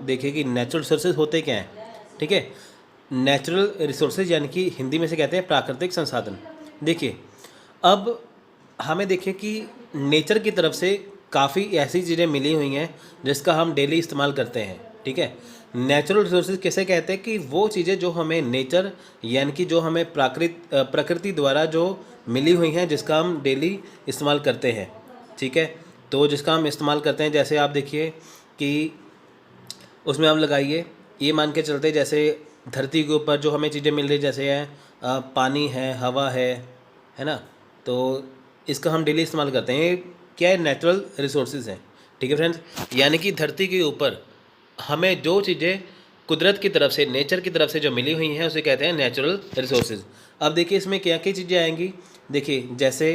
देखिए कि natural resources होते क्या हैं, ठीक है। नेचुरल रिसोर्सेज यानी कि हिंदी में से कहते हैं प्राकृतिक संसाधन। देखिए अब हमें देखिए कि नेचर की तरफ से काफ़ी ऐसी चीज़ें मिली हुई हैं जिसका हम डेली इस्तेमाल करते हैं, ठीक है। नेचुरल रिसोर्सेज कैसे कहते हैं कि वो चीज़ें जो हमें नेचर यानी कि जो हमें प्रकृति द्वारा जो मिली हुई हैं जिसका हम डेली इस्तेमाल करते हैं, ठीक है। तो जिसका हम इस्तेमाल करते हैं, जैसे आप देखिए कि उसमें आप लगाइए, ये मान के चलते जैसे धरती के ऊपर जो हमें चीज़ें मिल रही जैसे है पानी है, हवा है ना। तो इसका हम डेली इस्तेमाल करते हैं। ये क्या है, नेचुरल रिसोर्सेज हैं, ठीक है फ्रेंड्स। यानी कि धरती के ऊपर हमें जो चीज़ें कुदरत की तरफ से, नेचर की तरफ से जो मिली हुई हैं उसे कहते हैं नेचुरल रिसोर्सेज। अब देखिए इसमें क्या क्या चीज़ें आएंगी। देखिए जैसे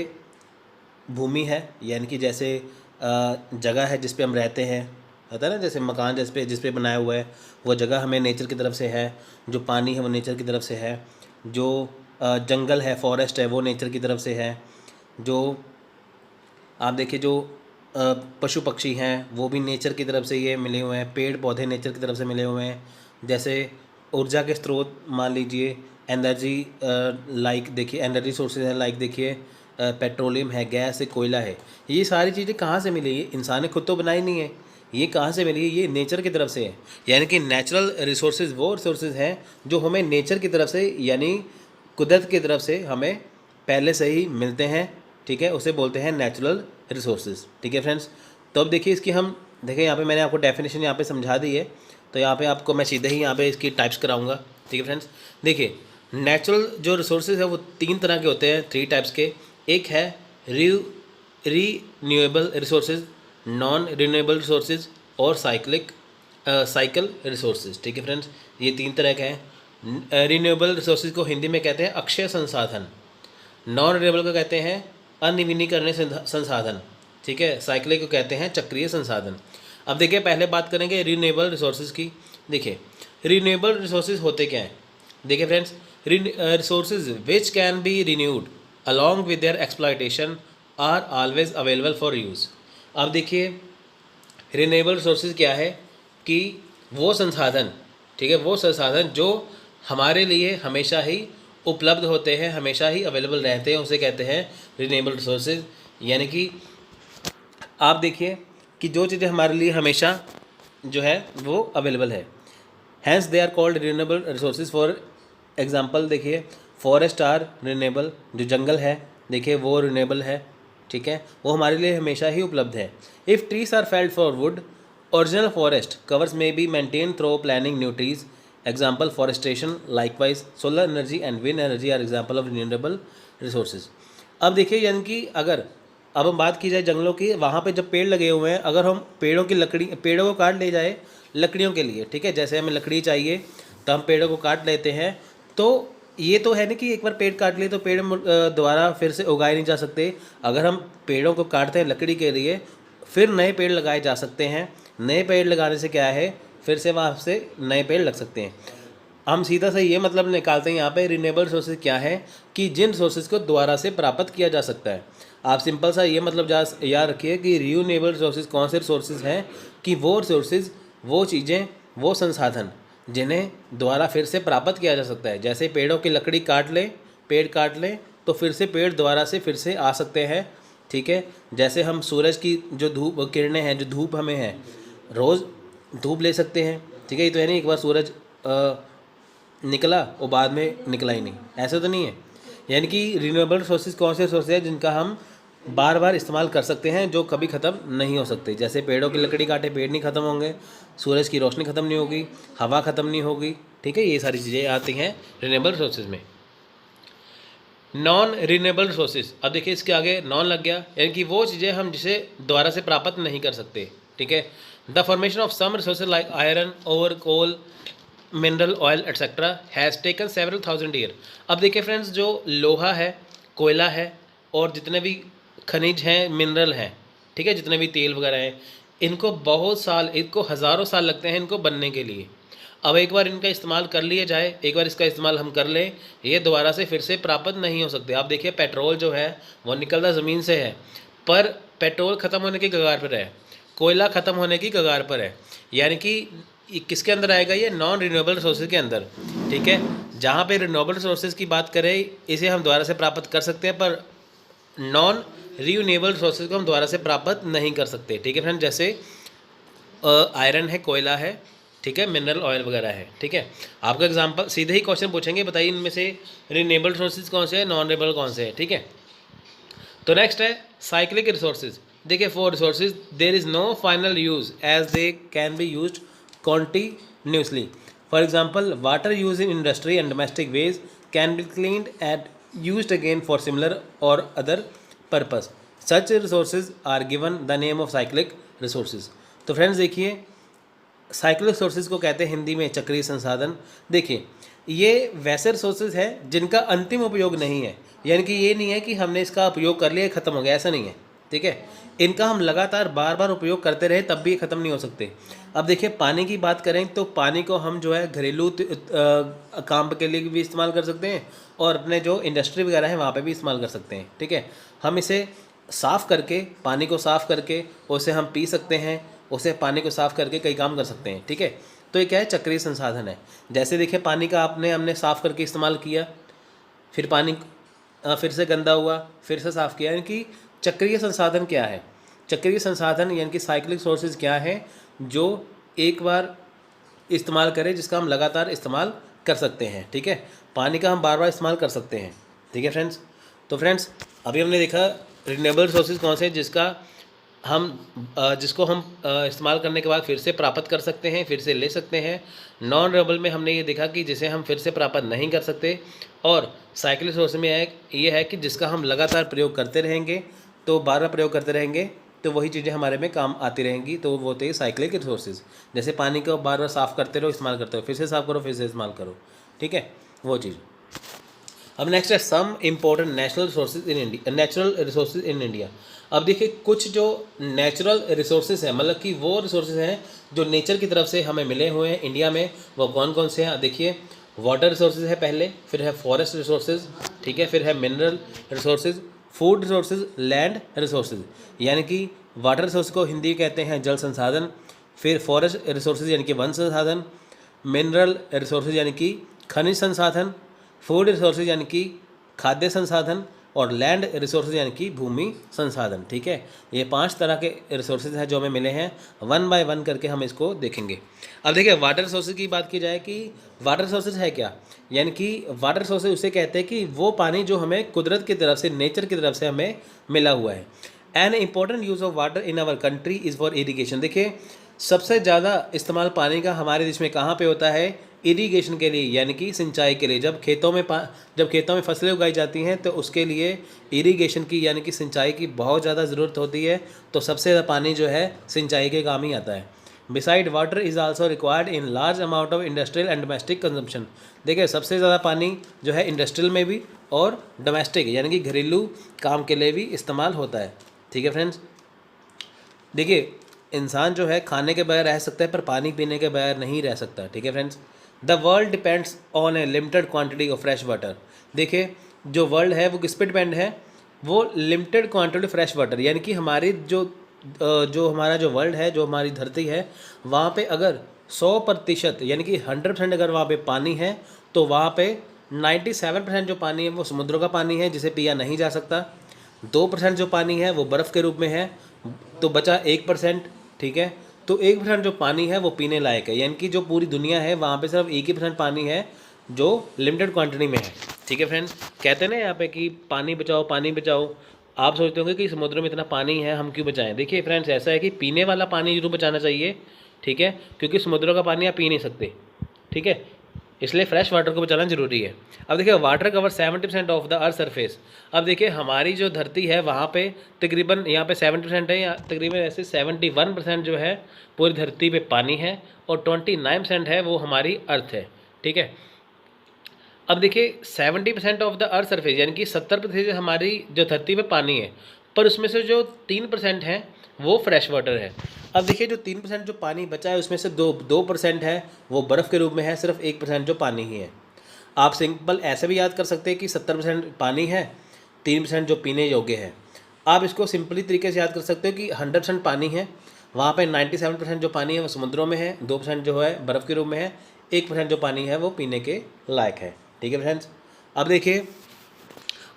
भूमि है, यानी कि जैसे जगह है जिस पे हम रहते हैं, होता है ना, जैसे मकान जिस पे बनाया हुआ है वो जगह हमें नेचर की तरफ से है। जो पानी है वो नेचर की तरफ से है। जो जंगल है, फॉरेस्ट है, वो नेचर की तरफ से है। जो आप देखिए जो पशु पक्षी हैं वो भी नेचर की तरफ से ये मिले हुए हैं। पेड़ पौधे नेचर की तरफ से मिले हुए हैं। जैसे ऊर्जा के स्रोत मान लीजिए, एनर्जी लाइक देखिए एनर्जी सोर्सेज है, लाइक देखिए पेट्रोलियम है, गैस है, कोयला है। ये सारी चीज़ें कहाँ से मिली? ये इंसान ने खुद तो बनाई नहीं है, ये कहाँ से मिली है? ये नेचर की तरफ से है। यानी कि नेचुरल रिसोर्सेज वो रिसोर्सेज हैं जो हमें नेचर की तरफ से यानी कुदरत की तरफ से हमें पहले से ही मिलते हैं, ठीक है। उसे बोलते हैं नेचुरल रिसोर्सेज, ठीक है फ्रेंड्स। तो अब देखिए इसकी हम देखें, यहाँ पे मैंने आपको डेफिनेशन यहाँ पे समझा दी है। तो यहाँ पे आपको मैं सीधे ही यहाँ पे इसकी टाइप्स कराऊंगा, ठीक है फ्रेंड्स। देखिए नेचुरल जो रिसोर्सेज है वो 3 तरह के होते हैं, 3 टाइप्स के। एक है renewable resources, non renewable resources और साइकिल रिसोर्सेज, ठीक है फ्रेंड्स। ये 3 तरह के हैं। रिन्यूएबल रिसोर्सेज को हिंदी में कहते हैं अक्षय संसाधन, नॉन रिन्यूएबल को कहते हैं अनविनीकरणीय संसाधन, ठीक है। साइक्लिक को कहते हैं चक्रीय संसाधन। अब देखिए पहले बात करेंगे रिन्यूएबल रिसोर्सेज की। देखिए रिन्यूएबल रिसोर्सेज होते क्या हैं? देखिए friends, resources which can be renewed along with their exploitation are always available for use. अब देखिए रिन्यूएबल रिसोर्सेज क्या है कि वो संसाधन, ठीक है, वो संसाधन जो हमारे लिए हमेशा ही उपलब्ध होते हैं, हमेशा ही अवेलेबल रहते हैं, उसे कहते हैं रिन्यूएबल रिसोर्सेज। यानी कि आप देखिए कि जो चीज़ें हमारे लिए हमेशा जो है वो अवेलेबल है, hence they are called renewable resources. For example देखिए फॉरेस्ट आर रिन्यूएबल, जो जंगल है देखिए वो रिन्यूएबल है, ठीक है, वो हमारे लिए हमेशा ही उपलब्ध है। If trees are felled for wood, original forest covers में be maintain through planting new trees, example forestation. Likewise solar energy and wind energy are example of renewable resources. अब देखिए यानी कि अगर अब हम बात की जाए जंगलों की, वहाँ पे जब पेड़ लगे हुए हैं, अगर हम पेड़ों को काट ले जाए लकड़ियों के लिए, ठीक है, जैसे हमें लकड़ी चाहिए तो हम पेड़ों को काट लेते हैं। तो ये तो है ना कि एक बार पेड़ काट लिए तो पेड़ दोबारा फिर से उगाए नहीं जा सकते। अगर हम पेड़ों को काटते हैं लकड़ी के लिए, फिर नए पेड़ लगाए जा सकते हैं। नए पेड़ लगाने से क्या है, फिर से वहाँ से नए पेड़ लग सकते हैं। हम सीधा से ये मतलब निकालते हैं यहाँ पे रिन्यूएबल रिसोर्सेज क्या है कि जिन रिसोर्सेज को दोबारा से प्राप्त किया जा सकता है। आप सिंपल सा ये मतलब याद रखिए कि रिन्यूएबल रिसोर्सेज कौन से रिसोर्सेज हैं कि वो रिसोर्सेज, वो चीज़ें, वो संसाधन जिन्हें दोबारा फिर से प्राप्त किया जा सकता है। जैसे पेड़ों की लकड़ी काट लें, पेड़ काट लें तो फिर से पेड़ दोबारा से फिर से आ सकते हैं, ठीक है। जैसे हम सूरज की जो धूप किरणें हैं, जो धूप हमें है, रोज़ धूप ले सकते हैं, ठीक है। ये तो है नहीं एक बार सूरज निकला और बाद में निकला ही नहीं, ऐसा तो नहीं है। यानी कि रिन्यूएबल रिसोर्सेज कौन से रिसोर्सेज हैं जिनका हम बार बार इस्तेमाल कर सकते हैं, जो कभी ख़त्म नहीं हो सकते। जैसे पेड़ों की लकड़ी काटे पेड़ नहीं ख़त्म होंगे, सूरज की रोशनी ख़त्म नहीं होगी, हवा ख़त्म नहीं होगी, ठीक है। ये सारी चीज़ें आती हैं रिन्यूएबल रिसोर्सेज में। नॉन रिन्यूएबल रिसोर्सेज, अब देखिए इसके आगे नॉन लग गया, यानी कि वो चीज़ें हम जिसे दोबारा से प्राप्त नहीं कर सकते, ठीक है। The formation of some resources like iron, ore, coal, mineral oil etcetera has taken several thousand year. अब देखिए फ्रेंड्स, जो लोहा है, कोयला है और जितने भी खनिज हैं, मिनरल हैं, ठीक है, जितने भी तेल वगैरह हैं, इनको बहुत साल, इनको हज़ारों साल लगते हैं इनको बनने के लिए। अब एक बार इनका इस्तेमाल कर लिया जाए, एक बार इसका इस्तेमाल हम कर लें, ये दोबारा से फिर से प्राप्त नहीं हो सकते। आप देखिए पेट्रोल जो है वो निकलता ज़मीन से है, पर पेट्रोल ख़त्म होने की कगार पर है, कोयला ख़त्म होने की कगार पर है। यानी कि ये किसके अंदर आएगा, ये नॉन रिन्यूएबल रिसोर्सेज के अंदर, ठीक है। जहाँ पे रिन्यूएबल रिसोर्सेज की बात करें, इसे हम दोबारा से प्राप्त कर सकते हैं, पर नॉन रिन्यूएबल रिसोर्सेज को हम दोबारा से प्राप्त नहीं कर सकते, ठीक है फ्रेंड। जैसे आयरन है, कोयला है, ठीक है, मिनरल ऑयल वगैरह है, ठीक है। आपको एग्जांपल सीधे ही क्वेश्चन पूछेंगे, बताइए इनमें से रिन्यूएबल रिसोर्सेज कौन से हैं, नॉन रिन्यूएबल कौन से हैं, ठीक है। तो नेक्स्ट है साइक्लिक रिसोर्सेज। देखिए for resources there is no final use as they can be used continuously. For example water use in industry and domestic waste can be cleaned and used again for similar और other purpose. Such resources are given the name of cyclic resources. तो friends देखिए, cyclic resources को कहते हैं हिंदी में चक्रीय संसाधन। देखिए ये वैसे रिसोर्सेज हैं जिनका अंतिम उपयोग नहीं है, यानी कि ये नहीं है कि हमने इसका उपयोग कर लिया ख़त्म हो गया, ऐसा नहीं है, ठीक है। इनका हम लगातार बार बार उपयोग करते रहे तब भी ये ख़त्म नहीं हो सकते। अब देखिए पानी की बात करें तो पानी को हम जो है घरेलू काम के लिए भी इस्तेमाल कर सकते हैं और अपने जो इंडस्ट्री वगैरह है वहाँ पे भी इस्तेमाल कर सकते हैं, ठीक है। हम इसे साफ़ करके, पानी को साफ़ करके उसे हम पी सकते हैं, उसे पानी को साफ़ करके कई काम कर सकते हैं, ठीक है। तो ये क्या है, चक्रीय संसाधन है। जैसे देखिए पानी का हमने साफ़ करके इस्तेमाल किया, फिर पानी फिर से गंदा हुआ, फिर से साफ़ किया, यानी कि चक्रीय संसाधन क्या है, चक्रीय संसाधन यानी कि साइक्लिक सोर्सेज क्या है जो एक बार इस्तेमाल करें, जिसका हम लगातार इस्तेमाल कर सकते हैं, ठीक है। पानी का हम बार बार इस्तेमाल कर सकते हैं, ठीक है फ्रेंड्स। तो फ्रेंड्स अभी हमने देखा रिन्यूएबल रिसोर्सेज कौन से जिसको हम इस्तेमाल करने के बाद फिर से प्राप्त कर सकते हैं, फिर से ले सकते हैं। नॉन रिन्यूएबल में हमने ये देखा कि जिसे हम फिर से प्राप्त नहीं कर सकते, और साइक्लिक रिसोर्स में ये है कि जिसका हम लगातार प्रयोग करते रहेंगे, तो बार बार प्रयोग करते रहेंगे तो वही चीज़ें हमारे में काम आती रहेंगी, तो वो होते हैं साइक्लिक रिसोर्सेज। जैसे पानी को बार बार साफ़ करते रहो, इस्तेमाल करते रहो, फिर से साफ़ करो, फिर से इस्तेमाल करो, ठीक है, वो चीज़। अब नेक्स्ट है some important natural resources in India. अब देखिए कुछ जो नेचुरल रिसोर्सेज हैं, मतलब कि वो रिसोर्सेज हैं जो नेचर की तरफ से हमें मिले हुए हैं इंडिया में, वो कौन कौन से हैं। देखिए वाटर रिसोर्सेज है पहले, फिर है फॉरेस्ट रिसोर्सेज, ठीक है, फिर है mineral resources, food resources, land resources, यानी कि वाटर रिसोर्स को हिंदी कहते हैं जल संसाधन, फिर फॉरेस्ट रिसोर्सेज यानी कि वन संसाधन, मिनरल रिसोर्सेज यानी कि खनिज संसाधन, फूड रिसोर्सेज यानी कि खाद्य संसाधन, और लैंड रिसोर्सेज यानी कि भूमि संसाधन, ठीक है। ये 5 तरह के रिसोर्सेज हैं जो हमें मिले हैं, वन बाय वन करके हम इसको देखेंगे। अब देखिए वाटर रिसोर्सेज की बात की जाए कि वाटर रिसोर्सेज है क्या, यानी कि वाटर रिसोर्सेज उसे कहते हैं कि वो पानी जो हमें कुदरत की तरफ से, नेचर की तरफ से हमें मिला हुआ है। An important use of water in our country is for irrigation. देखिए सबसे ज़्यादा इस्तेमाल पानी का हमारे देश में कहाँ पे होता है, इरिगेशन के लिए, यानी कि सिंचाई के लिए। जब खेतों में फसलें उगाई जाती हैं तो उसके लिए इरिगेशन की यानी कि सिंचाई की बहुत ज़्यादा ज़रूरत होती है, तो सबसे ज़्यादा पानी जो है सिंचाई के काम ही आता है। Beside water is also required in large amount of industrial and domestic consumption. देखिए सबसे ज़्यादा पानी जो है इंडस्ट्रियल में भी और डोमेस्टिक यानी कि घरेलू काम के लिए भी इस्तेमाल होता है, ठीक है फ्रेंड्स। देखिए इंसान जो है खाने के बगैर रह सकता है पर पानी पीने के बगैर नहीं रह सकता, ठीक है friends. The world depends on A limited quantity of fresh water. देखिए जो वर्ल्ड है वो किस पे डिपेंड है, वो लिमिटेड क्वांटिटी फ्रेश वाटर, यानी कि हमारी जो हमारा जो वर्ल्ड है, जो हमारी धरती है, वहाँ पे अगर 100% यानी कि 100% अगर वहाँ पे पानी है, तो वहाँ पे 97% जो पानी है वो समुद्रों का पानी है जिसे पिया नहीं जा सकता, 2% जो पानी है वो बर्फ़ के रूप में है, तो बचा 1%, ठीक है। तो 1% जो पानी है वो पीने लायक है, यानी कि जो पूरी दुनिया है वहाँ पे सिर्फ 1% पानी है जो लिमिटेड क्वांटिटी में है, ठीक है फ्रेंड्स। कहते हैं ना यहाँ पे कि पानी बचाओ पानी बचाओ। आप सोचते होंगे कि समुद्र में इतना पानी है हम क्यों बचाएं। देखिए फ्रेंड्स ऐसा है कि पीने वाला पानी जरूर बचाना चाहिए, ठीक है, क्योंकि समुद्रों का पानी आप पी नहीं सकते, ठीक है, इसलिए फ्रेश वाटर को बचाना जरूरी है। अब देखिए water cover 70% of the earth surface. अब देखिए हमारी जो धरती है वहाँ पे तकरीबन यहाँ पे 70% है, या तकरीबन ऐसे 71% जो है पूरी धरती पे पानी है, और 29% है वो हमारी अर्थ है, ठीक है। अब देखिए 70% ऑफ द अर्थ सरफेस यानी कि 70% हमारी जो धरती पे पानी है, पर उसमें से जो 3% है वो फ्रेश वाटर है। अब देखिए जो 3% जो पानी बचा है उसमें से 2% है वो बर्फ़ के रूप में है, सिर्फ 1% जो पानी ही है। आप सिंपल ऐसे भी याद कर सकते हैं कि 70% पानी है, 3% जो पीने योग्य है। आप इसको सिंपली तरीके से याद कर सकते हो कि 100% पानी है, वहाँ पे 97% जो पानी है वो समुद्रों में है, 2% जो है बर्फ़ के रूप में है, 1% जो पानी है वो पीने के लायक है। ठीक है फ्रेंड्स। अब देखिए,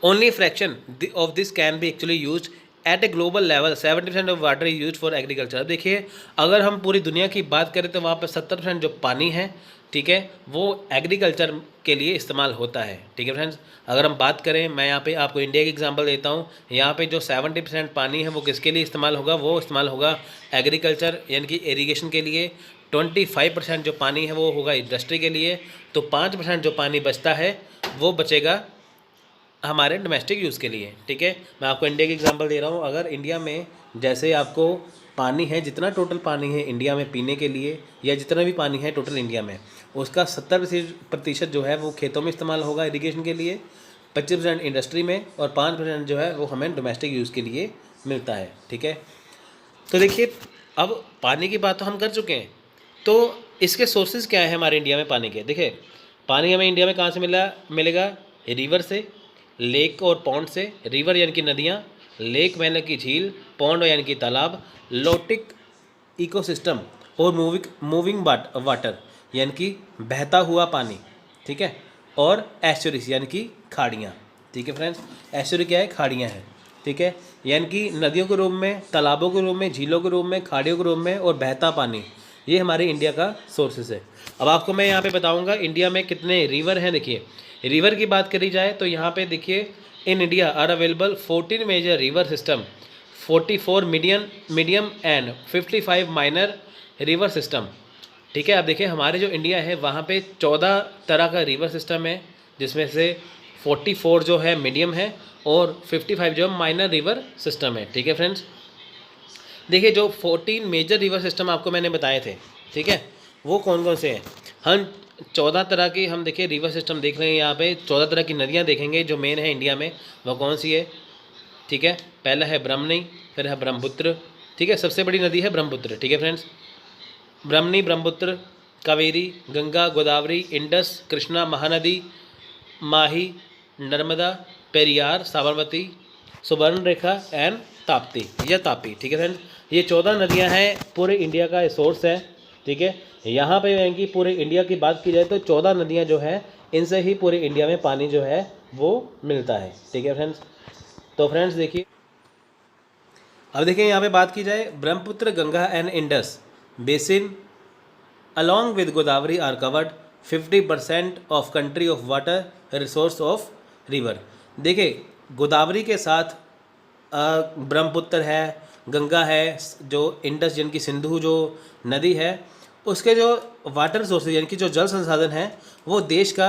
only fraction of this can be actually use at a global level, 70% of water is use for agriculture. अब देखिए, अगर हम पूरी दुनिया की बात करें तो वहाँ पर 70% जो पानी है, ठीक है, वो एग्रीकल्चर के लिए इस्तेमाल होता है। ठीक है फ्रेंड्स। अगर हम बात करें, मैं यहाँ पे आपको इंडिया की एग्जांपल देता हूँ। यहाँ पे जो 70% पानी है वो किसके लिए इस्तेमाल होगा, वो इस्तेमाल होगा एग्रीकल्चर यानी कि इरीगेशन के लिए। 25% जो पानी है वो होगा इंडस्ट्री के लिए। तो 5% जो पानी बचता है वो बचेगा हमारे डोमेस्टिक यूज़ के लिए। ठीक है, मैं आपको इंडिया की एग्जांपल दे रहा हूँ। अगर इंडिया में जैसे आपको पानी है, जितना टोटल पानी है इंडिया में पीने के लिए, या जितना भी पानी है टोटल इंडिया में, उसका 70% जो है वो खेतों में इस्तेमाल होगा इरिगेशन के लिए, 25% इंडस्ट्री में, और 5% जो है वो हमें डोमेस्टिक यूज़ के लिए मिलता है। ठीक है, तो देखिए, अब पानी की बात तो हम कर चुके हैं, तो इसके सोर्सेज क्या है हमारे इंडिया में पानी के। देखिए, पानी हमें इंडिया में कहाँ से मिलेगा, रिवर से, लेक और पॉन्ड से। रिवर यानी कि नदियाँ, लेक यानी कि झील, पॉन्ड यानी कि तालाब, लोटिक इकोसिस्टम और मूविंग वाटर यानी कि बहता हुआ पानी। ठीक है, और एस्चुरीज यानी कि खाड़ियाँ। ठीक है फ्रेंड्स, एस्चुरी क्या है, खाड़ियाँ हैं। ठीक है, यानी कि नदियों के रूप में, तालाबों के रूप में, झीलों के रूप में, खाड़ियों के रूप में, और बहता पानी, ये हमारे इंडिया का सोर्सेस है। अब आपको मैं यहाँ पे बताऊँगा इंडिया में कितने रिवर हैं। देखिए, रिवर की बात करी जाए तो यहाँ पे देखिए, in India are available 14 major river system, 44 medium and 55 minor river system. ठीक है, अब देखिए, हमारे जो इंडिया है वहाँ पे 14 तरह का रिवर सिस्टम है, जिसमें से 44 जो है मीडियम है और 55 जो माइनर रिवर सिस्टम है। ठीक है फ्रेंड्स, देखिए, जो 14 मेजर रिवर सिस्टम आपको मैंने बताए थे, ठीक है, वो कौन कौन से हैं। हम 14 तरह की, हम देखिए रिवर सिस्टम देख रहे हैं यहाँ पे, 14 तरह की नदियाँ देखेंगे जो मेन है इंडिया में, वो कौन सी है। ठीक है, पहला है ब्रह्मणी, फिर है ब्रह्मपुत्र। ठीक है, सबसे बड़ी नदी है ब्रह्मपुत्र। ठीक है फ्रेंड्स, ब्रह्मणी, ब्रह्मपुत्र, कावेरी, गंगा, गोदावरी, इंडस, कृष्णा, महानदी, माही, नर्मदा, पेरियार, साबरमती, सुवर्ण रेखा एंड ताप्ती या तापी। ठीक है फ्रेंड्स, ये 14 नदियां हैं, पूरे इंडिया का सोर्स है। ठीक है, यहाँ पे यानी कि पूरे इंडिया की बात की जाए तो 14 नदियां जो है, इनसे ही पूरे इंडिया में पानी जो है वो मिलता है। ठीक है फ्रेंड्स, तो फ्रेंड्स देखिए, अब देखिए यहाँ पे बात की जाए, Brahmaputra, Ganga and Indus basin along with Godavari are covered 50% of country of water resource of river। देखिए, गोदावरी के साथ ब्रह्मपुत्र है, गंगा है, जो इंडस यानी कि सिंधु जो नदी है, उसके जो वाटर सोर्सेज यानी कि जो जल संसाधन है, वो देश का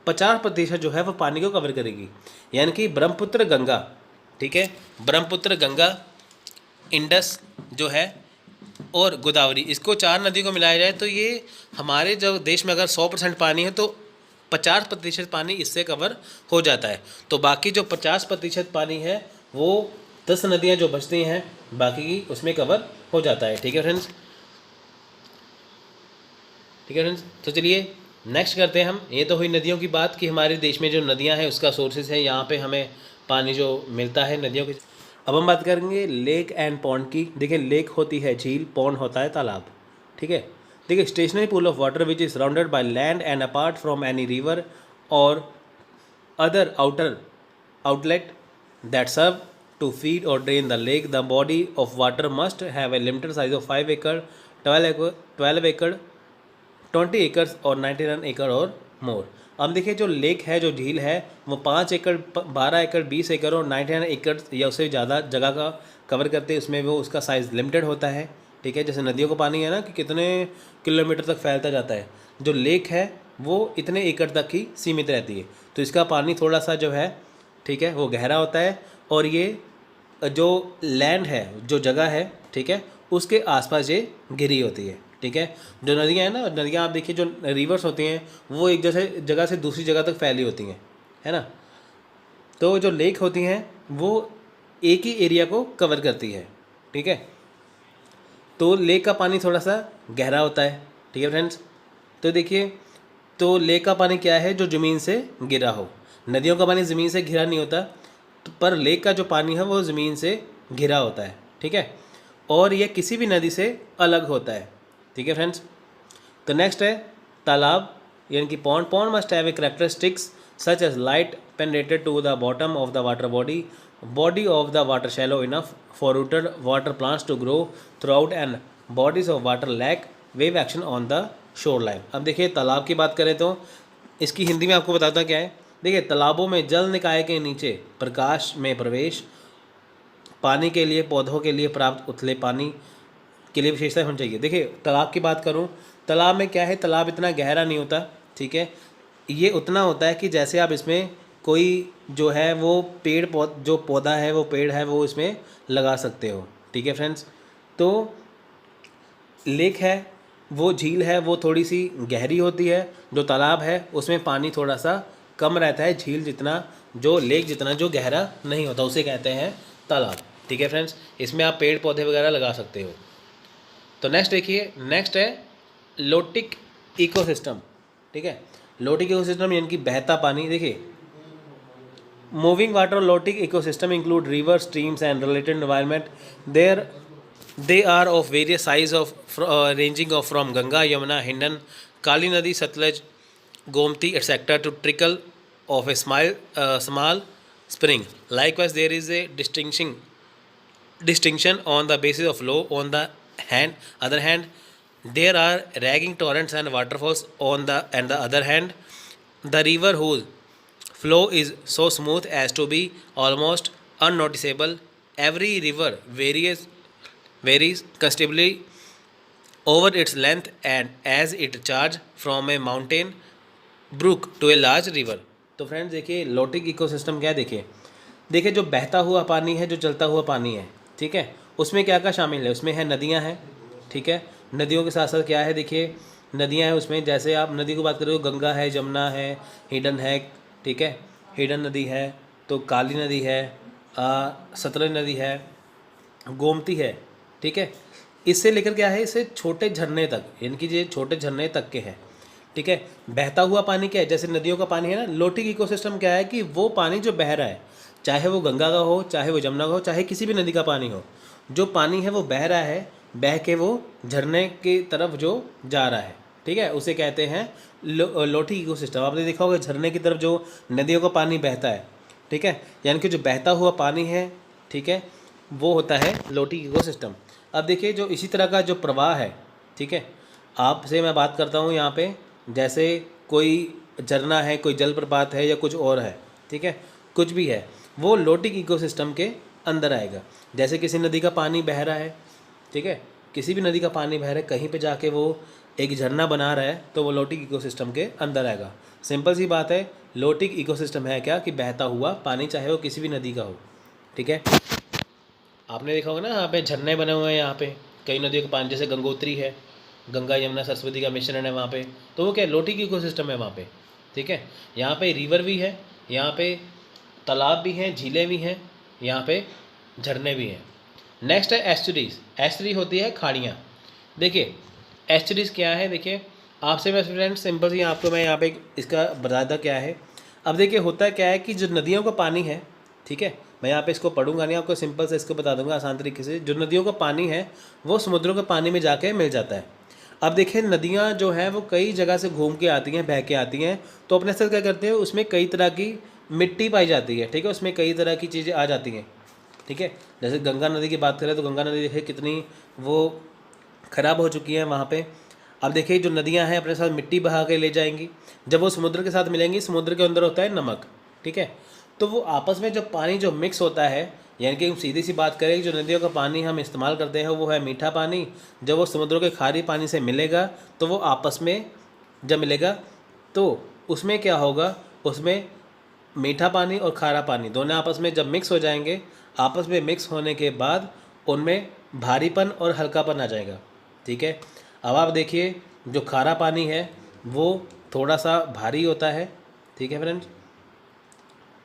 50% जो है वो पानी को कवर करेगी। यानी कि ब्रह्मपुत्र, गंगा, ठीक है, ब्रह्मपुत्र, गंगा, इंडस जो है और गोदावरी, इसको 4 नदी को मिलाया जाए तो ये हमारे जब देश में अगर 100% पानी है तो 50% पानी इससे कवर हो जाता है। तो बाकी जो 50% पानी है वो 10 नदियाँ जो बचती हैं बाकी की, उसमें कवर हो जाता है। ठीक है फ्रेंड्स, ठीक है फ्रेंड्स, तो चलिए नेक्स्ट करते हैं हम। ये तो हुई नदियों की बात कि हमारे देश में जो नदियाँ हैं उसका सोर्सेज है, यहाँ पे हमें पानी जो मिलता है नदियों के। अब हम बात करेंगे लेक एंड पॉन्ड की। देखिए, लेक होती है झील, पॉन्ड होता है तालाब। ठीक है, देखिए, stationary pool of water which is surrounded by land and apart from any river और other outer outlet that serve to feed और drain the lake. The body of water must have a limited size of 5 एकड़, 12 एकड़, 20 एकड़ और 99 एकड़ और मोर। अब देखिए, जो लेक है, जो झील है, वो 5 एकड़, 12 एकड़, 20 एकड़ और 99 एकड़ या उससे ज़्यादा जगह का कवर करते हैं। उसमें वो उसका साइज़ लिमिटेड होता है। ठीक है, जैसे नदियों का पानी है ना कि कितने किलोमीटर तक फैलता जाता है, जो लेक है वो इतने एकड़ तक ही सीमित रहती है। तो इसका पानी थोड़ा सा जो है, ठीक है, वो गहरा होता है। और ये जो लैंड है, जो जगह है, ठीक है, उसके आसपास ये घिरी होती है। ठीक है, जो नदियाँ हैं ना, नदियाँ आप देखिए, जो रिवर्स होती हैं वो एक जैसे जगह से दूसरी जगह तक फैली होती हैं, है ना। तो जो लेक होती हैं वो एक ही एरिया को कवर करती है। ठीक है, तो लेक का पानी थोड़ा सा गहरा होता है। ठीक है फ्रेंड्स, तो देखिए, तो लेक का पानी क्या है, जो ज़मीन से गिरा हो। नदियों का पानी ज़मीन से घिरा नहीं होता, पर लेक का जो पानी है वो ज़मीन से घिरा होता है। ठीक है, और यह किसी भी नदी से अलग होता है। ठीक है फ्रेंड्स। तो नेक्स्ट है तालाब यानी कि pond. Pond must have a characteristics such as light penetrated to the bottom of the water body of the water shallow enough for rooted water plants to grow throughout and bodies of water lack wave action on the shore line. अब देखिए तालाब की बात करें तो इसकी हिंदी में आपको बताता क्या है। देखिए तालाबों में जल निकाय के नीचे प्रकाश में प्रवेश, पानी के लिए पौधों के लिए प्राप्त उथले पानी के लिए विशेषता होनी चाहिए। देखिए तालाब की बात करूं, तालाब में क्या है, तालाब इतना गहरा नहीं होता। ठीक है, ये उतना होता है कि जैसे आप इसमें कोई जो है वो जो पौधा है वो पेड़ है वो इसमें लगा सकते हो। ठीक है फ्रेंड्स। तो लेक है वो झील है वो थोड़ी सी गहरी होती है, जो तालाब है उसमें पानी थोड़ा सा कम रहता है, झील जितना जो लेक जितना जो गहरा नहीं होता उसे कहते हैं तालाब। ठीक है फ्रेंड्स, इसमें आप पेड़ पौधे वगैरह लगा सकते हो। तो नेक्स्ट देखिए, नेक्स्ट है लोटिक इकोसिस्टम। ठीक है, लोटिक इकोसिस्टम यानी कि बहता पानी। देखिए moving water lotic ecosystem include river streams and related environment there they are of various size of ranging of from Ganga, Yamuna, Hindan, Kali Nadi, Satluj, Gomti, etc. to trickle of a small spring. Likewise, there is a distinction on the basis of flow. On the other hand, there are ragging torrents and waterfalls. On the other hand, the river whose flow is so smooth as to be almost unnoticeable. Every river varies considerably over its length and as it charge from a mountain brook to a large river. तो friends देखिए lotic ecosystem क्या है। देखिए जो बहता हुआ पानी है, जो चलता हुआ पानी है, ठीक है, उसमें क्या क्या शामिल है। उसमें है नदियां हैं। ठीक है, नदियों के साथ साथ क्या है, देखिए नदियां हैं उसमें, जैसे आप नदी की बात करें तो गंगा है, जमुना है, हिडन है। ठीक है, हिडन नदी है, तो काली नदी है, सतलज नदी है, गोमती है। ठीक है, इससे लेकर क्या है, इससे छोटे झरने तक, यानी कि ये छोटे झरने तक के हैं। ठीक है, बहता हुआ पानी क्या है, जैसे नदियों का पानी है ना। लोटिक इकोसिस्टम क्या है कि वो पानी जो बह रहा है, चाहे वो गंगा का हो, चाहे वो जमुना का हो, चाहे किसी भी नदी का पानी हो, जो पानी है वो बह रहा है, बह के वो झरने की तरफ जो जा रहा है, ठीक है, उसे कहते हैं लोटिक इकोसिस्टम। आपने देखा होगा झरने की तरफ जो नदियों का पानी बहता है, ठीक है, यानी कि जो बहता हुआ पानी है, ठीक है, वो होता है लोटिक इकोसिस्टम। अब देखिए जो इसी तरह का जो प्रवाह है, ठीक है, आपसे मैं बात करता हूँ यहाँ पे, जैसे कोई झरना है, कोई जलप्रपात है या कुछ और है, ठीक है, कुछ भी है, वो लोटिक इकोसिस्टम के अंदर आएगा। जैसे किसी नदी का पानी बह रहा है, ठीक है, किसी भी नदी का पानी बह रहा है, कहीं पे जाके वो एक झरना बना रहा है, तो वो लोटिक इकोसिस्टम के अंदर आएगा। सिंपल सी बात है, लोटिक इकोसिस्टम है क्या कि बहता हुआ पानी, चाहे वो किसी भी नदी का हो। ठीक है, आपने देखा होगा ना यहाँ पे झरने बने हुए हैं, यहाँ पे कई नदियों का पानी, जैसे गंगोत्री है, गंगा यमुना सरस्वती का मिश्रण है वहाँ पे, तो वो क्या लोटिक इकोसिस्टम है वहाँ पे। ठीक है, यहाँ पे रिवर भी है, यहाँ पे तालाब भी हैं, झीलें भी हैं, यहाँ पे झरने भी हैं। नेक्स्ट है एस्चुरीज। एस्चुरी होती है खाड़ियाँ। देखिए एस्चुरीज क्या है, देखिए आपसे मैं फ्रेंड्स सिंपल सी आपको मैं यहाँ पे इसका बताता क्या है। अब देखिए होता क्या है कि जो नदियों का पानी है, ठीक है, मैं यहाँ पे इसको पढ़ूंगा नहीं, आपको सिंपल से इसको बता दूंगा आसान तरीके से। जो नदियों का पानी है वो समुद्रों के पानी में जाके मिल जाता है। अब देखिए नदियाँ जो हैं वो कई जगह से घूम के आती हैं, बह के आती हैं, तो अपने साथ क्या करते हैं, उसमें कई तरह की मिट्टी पाई जाती है। ठीक है, उसमें कई तरह की चीज़ें आ जाती हैं। ठीक है, जैसे गंगा नदी की बात करें तो गंगा नदी देखिए कितनी वो ख़राब हो चुकी है वहाँ पे। अब देखिए जो नदियाँ हैं अपने साथ मिट्टी बहा के ले जाएंगी, जब वो समुद्र के साथ मिलेंगी, समुद्र के अंदर होता है नमक। ठीक है, तो वो आपस में जब पानी जो मिक्स होता है, यानी कि हम सीधी सी बात करें, जो नदियों का पानी हम इस्तेमाल करते हैं वो है मीठा पानी, जब वो समुद्रों के खारी पानी से मिलेगा तो वो आपस में जब मिलेगा तो उसमें क्या होगा, उसमें मीठा पानी और खारा पानी दोनों आपस में जब मिक्स हो जाएंगे, आपस में मिक्स होने के बाद उनमें भारीपन और हल्कापन आ जाएगा। ठीक है, अब आप देखिए जो खारा पानी है वो थोड़ा सा भारी होता है। ठीक है फ्रेंड्स,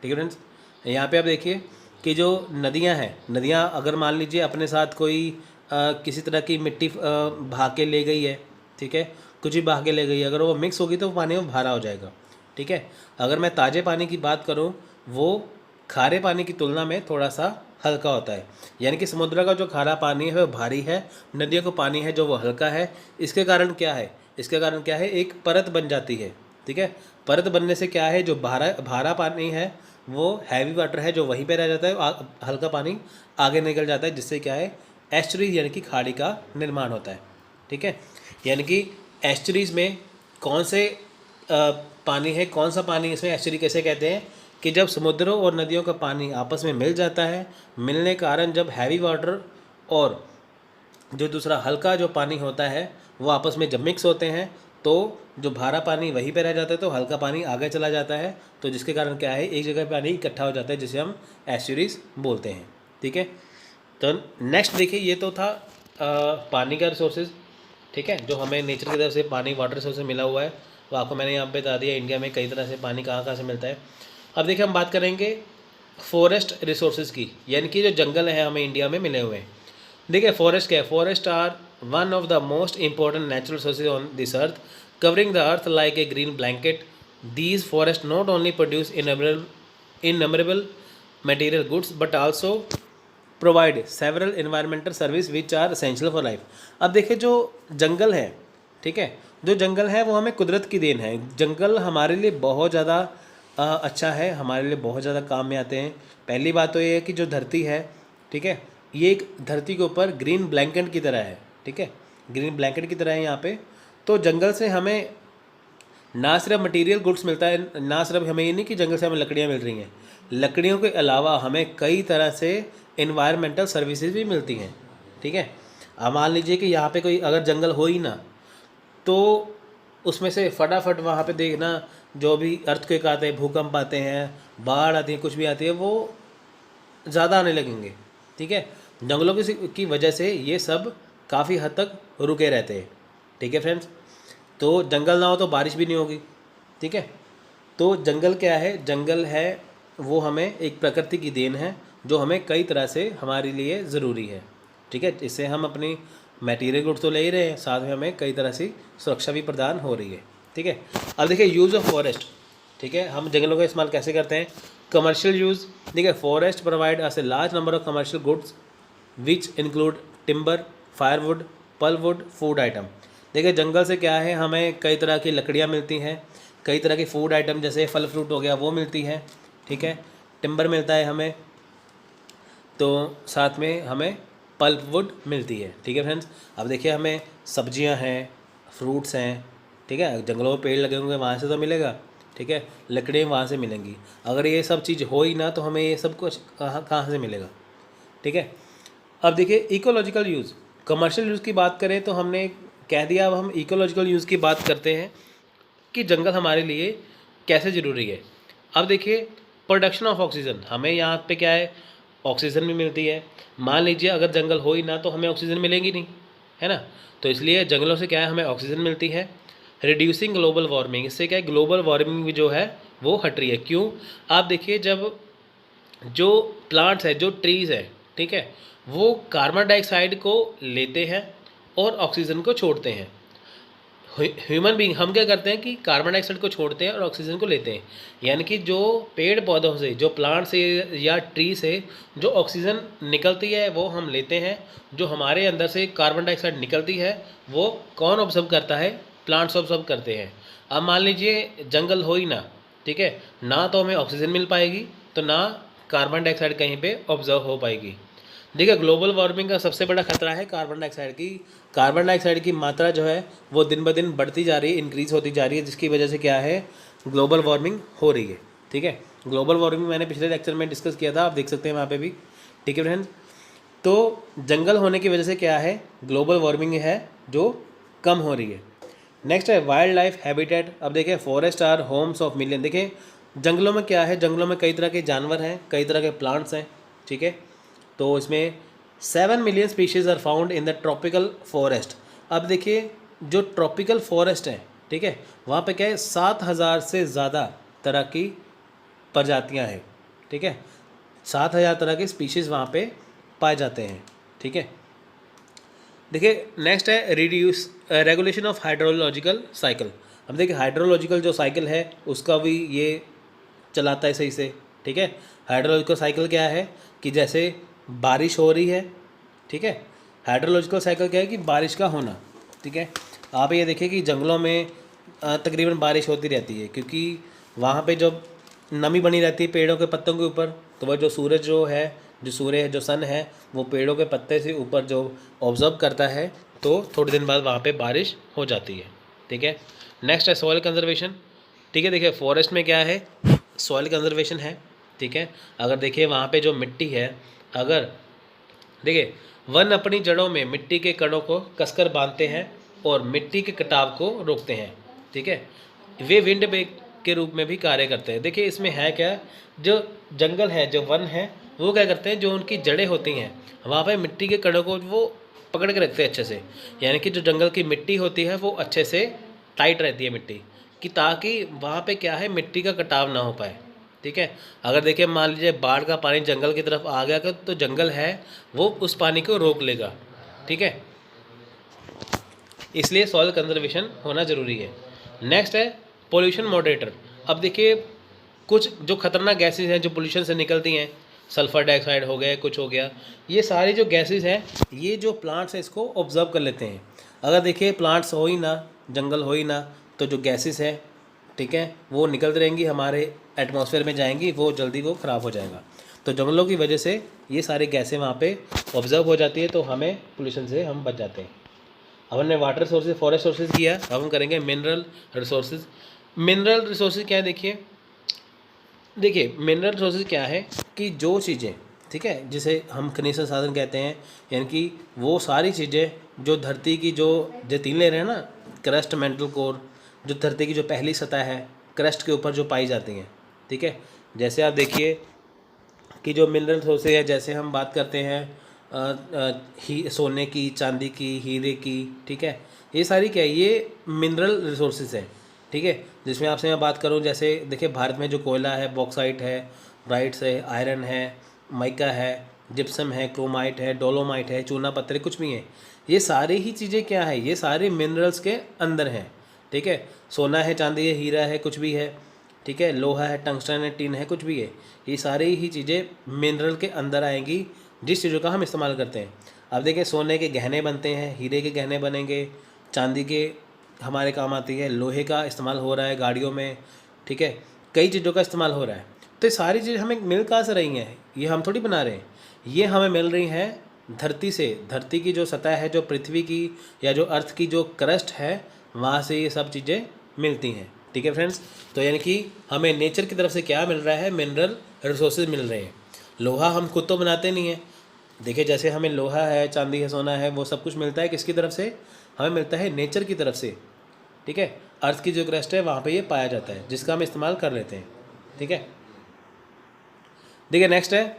ठीक है फ्रेंड्स, यहाँ पे आप देखिए कि जो नदियाँ हैं, नदियाँ अगर मान लीजिए अपने साथ कोई किसी तरह की मिट्टी बहा के ले गई है, ठीक है, कुछ भी बहा के ले गई है, अगर वो मिक्स होगी तो वो पानी में भारा हो जाएगा। ठीक है, अगर मैं ताज़े पानी की बात करूँ वो खारे पानी की तुलना में थोड़ा सा हल्का होता है। यानी कि समुद्र का जो खारा पानी है वह भारी है, नदियों का पानी है जो वो हल्का है। इसके कारण क्या है, इसके कारण क्या है, एक परत बन जाती है। ठीक है, परत बनने से क्या है, जो भारा भारा पानी है वो हैवी वाटर है जो वहीं पे रह जाता है, हल्का पानी आगे निकल जाता है, जिससे क्या है एस्चुरीज यानी कि खाड़ी का निर्माण होता है। ठीक है, यानी कि एस्चुरीज में कौन से पानी है, कौन सा पानी, इसमें एस्चुरी कैसे कहते हैं कि जब समुद्रों और नदियों का पानी आपस में मिल जाता है, मिलने के कारण जब हैवी वाटर और जो दूसरा हल्का जो पानी होता है वो आपस में जब मिक्स होते हैं तो जो भारा पानी वहीं पे रह जाता है, तो हल्का पानी आगे चला जाता है, तो जिसके कारण क्या है एक जगह पानी इकट्ठा हो जाता है, जिसे हम एस्चुरीज बोलते हैं। ठीक है, तो नेक्स्ट देखिए, ये तो था पानी का रिसोर्सेज। ठीक है, जो हमें नेचर की तरफ से पानी वाटर रिसोर्स मिला हुआ है, वो आपको मैंने यहाँ पे बता दिया इंडिया में कई तरह से पानी कहाँ कहाँ से मिलता है। अब देखिए हम बात करेंगे फॉरेस्ट रिसोर्सेज की, यानी कि जो जंगल है हमें इंडिया में मिले हुए हैं। देखिए फॉरेस्ट क्या है, forest are one of the most important natural resources on this earth, covering the earth like a green blanket. These forest not only produce innumerable material goods but also provide several environmental service which are essential for life। अब देखिए जो जंगल है, ठीक है, जो जंगल है वो हमें कुदरत की देन है। जंगल हमारे लिए बहुत ज़्यादा अच्छा है, हमारे लिए बहुत ज़्यादा काम में आते हैं। पहली बात तो ये है कि जो धरती है, ठीक है, ये एक धरती के ऊपर ग्रीन ब्लैंकेट की तरह है। ठीक है, ग्रीन ब्लैंकेट की तरह है यहाँ पे। तो जंगल से हमें ना सिर्फ मटेरियल गुड्स मिलता है, ना सिर्फ हमें ये नहीं कि जंगल से हमें लकड़ियाँ मिल रही हैं, लकड़ियों के अलावा हमें कई तरह से इन्वायरमेंटल सर्विसेज भी मिलती हैं। ठीक है, अब मान लीजिए कि यहाँ पे कोई अगर जंगल हो ही ना, तो उसमें से फटाफट वहाँ पे देखना जो भी अर्थक्वेक आते हैं, भूकंप आते हैं, बाढ़ आती है, कुछ भी आती है, वो ज़्यादा आने लगेंगे। ठीक है, जंगलों की वजह से ये सब काफ़ी हद तक रुके रहते हैं। ठीक है फ्रेंड्स, तो जंगल ना हो तो बारिश भी नहीं होगी। ठीक है, तो जंगल क्या है, जंगल है वो हमें एक प्रकृति की देन है जो हमें कई तरह से हमारे लिए ज़रूरी है। ठीक है, इससे हम अपनी मटेरियल गुड्स तो ले ही रहे हैं, साथ में हमें कई तरह से सुरक्षा भी प्रदान हो रही है। ठीक है, अब देखिए यूज़ ऑफ फॉरेस्ट। ठीक है, हम जंगलों का इस्तेमाल कैसे करते हैं, कमर्शियल यूज़। देखिए forest provide us a large number of commercial goods which include timber, firewood, pulpwood, food item. देखिए जंगल से क्या है, हमें कई तरह की लकड़ियाँ मिलती हैं, कई तरह की फूड आइटम जैसे फल फ्रूट हो गया वो मिलती है। ठीक है, टिम्बर मिलता है हमें, तो साथ में हमें पल्प वुड मिलती है। ठीक है फ्रेंड्स, अब देखिए हमें सब्जियां हैं, फ्रूट्स हैं, ठीक है, जंगलों में पेड़ लगे होंगे वहाँ से तो मिलेगा। ठीक है, लकड़ियाँ वहाँ से मिलेंगी। अगर ये सब चीज़ हो ही ना तो हमें ये सब कुछ कहाँ से मिलेगा। ठीक है, अब देखिए इकोलॉजिकल यूज़, कमर्शियल यूज़ की बात करें तो हमने कह दिया, अब हम इकोलॉजिकल यूज़ की बात करते हैं कि जंगल हमारे लिए कैसे ज़रूरी है। अब देखिए प्रोडक्शन ऑफ ऑक्सीजन, हमें यहाँ पे क्या है, ऑक्सीजन भी मिलती है। मान लीजिए अगर जंगल हो ही ना तो हमें ऑक्सीजन मिलेगी नहीं, है ना, तो इसलिए जंगलों से क्या है हमें ऑक्सीजन मिलती है। रिड्यूसिंग ग्लोबल वार्मिंग, इससे क्या है ग्लोबल वार्मिंग भी जो है वो हट रही है। क्यों, आप देखिए जब जो प्लांट्स है, जो ट्रीज़ है, ठीक है, वो कार्बन डाइऑक्साइड को लेते हैं और ऑक्सीजन को छोड़ते हैं। ह्यूमन बीइंग हम क्या करते हैं कि कार्बन डाइऑक्साइड को छोड़ते हैं और ऑक्सीजन को लेते हैं। यानी कि जो पेड़ पौधों से, जो प्लांट से या ट्री से जो ऑक्सीजन निकलती है वो हम लेते हैं, जो हमारे अंदर से कार्बन डाइऑक्साइड निकलती है वो कौन ऑब्जर्व करता है, प्लांट्स ऑब्जर्व करते हैं। अब मान लीजिए जंगल हो ही ना, ठीक है, ना तो हमें ऑक्सीजन मिल पाएगी, तो ना कार्बन डाइऑक्साइड कहीं पे ऑब्जर्व हो पाएगी। देखिए ग्लोबल वार्मिंग का सबसे बड़ा खतरा है कार्बन डाइऑक्साइड की। कार्बन डाइऑक्साइड की मात्रा जो है वो दिन ब दिन बढ़ती जा रही है, इंक्रीज़ होती जा रही है, जिसकी वजह से क्या है ग्लोबल वार्मिंग हो रही है। ठीक है, ग्लोबल वार्मिंग मैंने पिछले लेक्चर में डिस्कस किया था, आप देख सकते हैं वहाँ पे भी। ठीक है फ्रेंड्स, तो जंगल होने की वजह से क्या है ग्लोबल वार्मिंग है जो कम हो रही है। नेक्स्ट है वाइल्ड लाइफ हैबिटेट। अब देखिए forest are homes of million. देखिए जंगलों में क्या है, जंगलों में कई तरह के जानवर हैं, कई तरह के प्लांट्स हैं। ठीक है, तो इसमें 7 million species are found in the tropical forest. अब देखिए जो ट्रॉपिकल फॉरेस्ट है, ठीक है, वहाँ पे क्या है 7,000 से ज़्यादा तरह की प्रजातियाँ हैं। ठीक है, 7,000 तरह के स्पीशीज़ वहाँ पे पाए जाते हैं। ठीक है, देखिए नेक्स्ट है रेगुलेशन ऑफ हाइड्रोलॉजिकल साइकिल। अब देखिए हाइड्रोलॉजिकल जो साइकिल है उसका भी ये चलाता है सही से। ठीक है, हाइड्रोलॉजिकल साइकिल क्या है कि जैसे बारिश हो रही है, ठीक है। हाइड्रोलॉजिकल साइकिल क्या है कि बारिश का होना, ठीक है। आप ये देखिए कि जंगलों में तकरीबन बारिश होती रहती है, क्योंकि वहाँ पे जब नमी बनी रहती है पेड़ों के पत्तों के ऊपर, तो वह जो सूरज जो है, जो सूर्य है, जो सन है, वो पेड़ों के पत्ते से ऊपर जो ऑब्जर्व करता है, तो थोड़े दिन बाद वहाँ पे बारिश हो जाती है, ठीक है। नेक्स्ट है सॉइल कंजर्वेशन, ठीक है। देखिए फॉरेस्ट में क्या है, सॉइल कंजर्वेशन है, ठीक है। अगर देखिए वहाँ पे जो मिट्टी है, अगर देखिए वन अपनी जड़ों में मिट्टी के कणों को कसकर बांधते हैं और मिट्टी के कटाव को रोकते हैं, ठीक है। वे विंड ब्रेक के रूप में भी कार्य करते हैं। देखिए इसमें है क्या, जो जंगल है, जो वन है, वो क्या करते हैं, जो उनकी जड़ें होती हैं वहाँ पे मिट्टी के कणों को वो पकड़ के रखते हैं अच्छे से, यानी कि जो जंगल की मिट्टी होती है वो अच्छे से टाइट रहती है मिट्टी कि, ताकि वहाँ पे क्या है, मिट्टी का कटाव ना हो पाए, ठीक है। अगर देखिए मान लीजिए बाढ़ का पानी जंगल की तरफ आ गया तो जंगल है वो उस पानी को रोक लेगा, ठीक है। इसलिए सॉइल कंजर्वेशन होना ज़रूरी है। नेक्स्ट है पोल्यूशन मॉडरेटर। अब देखिए कुछ जो खतरनाक गैसेज हैं जो पोल्यूशन से निकलती हैं, सल्फ़र डाइऑक्साइड हो गया, कुछ हो गया, ये सारी जो गैसेज हैं, ये जो प्लांट्स हैं इसको ऑब्जर्व कर लेते हैं। अगर देखिए प्लांट्स हो ही ना, जंगल हो ही ना, तो जो गैसेज है, ठीक है, वो निकलती रहेंगी, हमारे एटमॉस्फेयर में जाएंगी, वो जल्दी वो ख़राब हो जाएगा। तो जंगलों की वजह से ये सारी गैसें वहाँ पे ऑब्जर्व हो जाती है, तो हमें पोल्यूशन से हम बच जाते हैं। अब हमने वाटर रिसोर्सेज, फॉरेस्ट रिसोर्सेज किया, अब हम करेंगे मिनरल रिसोर्सेज। मिनरल रिसोर्सेज क्या है, देखिए मिनरल रिसोर्सेज क्या है कि जो चीज़ें, ठीक है, जिसे हम खनिज संसाधन कहते हैं, यानी कि वो सारी चीज़ें जो धरती की जो तीन लेयर है ना, क्रस्ट, मेंटल कोर, जो धरती की जो पहली सतह है क्रस्ट के ऊपर जो पाई जाती हैं, ठीक है। जैसे आप देखिए कि जो मिनरल रिसोर्सेज है, जैसे हम बात करते हैं सोने की, चांदी की, हीरे की, ठीक है, ये सारी क्या है, ये मिनरल रिसोर्सेज हैं, ठीक है। जिसमें आपसे मैं बात करूं, जैसे देखिए भारत में जो कोयला है, बॉक्साइट है, ब्राइट्स है, आयरन है, माइका है, जिप्सम है, क्रोमाइट है, डोलोमाइट है, चूना पत्थर, कुछ भी हैं, ये सारी ही चीज़ें क्या है, ये सारे मिनरल्स के अंदर हैं, ठीक है। सोना है, चांदी है, हीरा है, कुछ भी है, ठीक है, लोहा है, टंगस्टन है, टिन है, कुछ भी है, ये सारी ही चीज़ें मिनरल के अंदर आएंगी, जिस चीज़ों का हम इस्तेमाल करते हैं। अब देखिए सोने के गहने बनते हैं, हीरे के गहने बनेंगे, चांदी के हमारे काम आती है, लोहे का इस्तेमाल हो रहा है गाड़ियों में, ठीक है, कई चीज़ों का इस्तेमाल हो रहा है। तो ये सारी चीज़ हमें मिल कहाँ से रही हैं, ये हम थोड़ी बना रहे हैं, ये हमें मिल रही हैं धरती से। धरती की जो सतह है, जो पृथ्वी की या जो अर्थ की जो क्रस्ट है, वहाँ से ये सब चीज़ें मिलती हैं, ठीक है फ्रेंड्स। तो यानी कि हमें नेचर की तरफ से क्या मिल रहा है, मिनरल रिसोर्सेज मिल रहे हैं। लोहा हम खुद तो बनाते नहीं हैं, देखिए जैसे हमें लोहा है, चांदी है, सोना है, वो सब कुछ मिलता है किसकी तरफ से, हमें मिलता है नेचर की तरफ से, ठीक है। अर्थ की जो क्रस्ट है वहाँ पे ये पाया जाता है, जिसका हम इस्तेमाल कर लेते हैं, ठीक है। देखिए नेक्स्ट है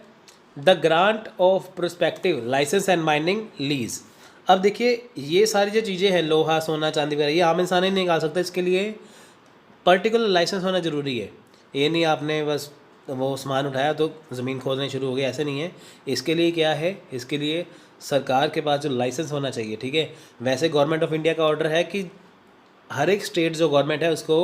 the grant of prospective license and mining lease. अब देखिए ये सारी जो चीज़ें हैं, लोहा, सोना, चांदी वगैरह, ये आम इंसान ही नहीं निकाल सकता, इसके लिए पर्टिकुलर लाइसेंस होना ज़रूरी है। ये नहीं आपने बस वो सामान उठाया तो ज़मीन खोदने शुरू हो गई, ऐसे नहीं है। इसके लिए क्या है, इसके लिए सरकार के पास जो लाइसेंस होना चाहिए, ठीक है। वैसे गवर्नमेंट ऑफ इंडिया का ऑर्डर है कि हर एक स्टेट जो गवर्नमेंट है उसको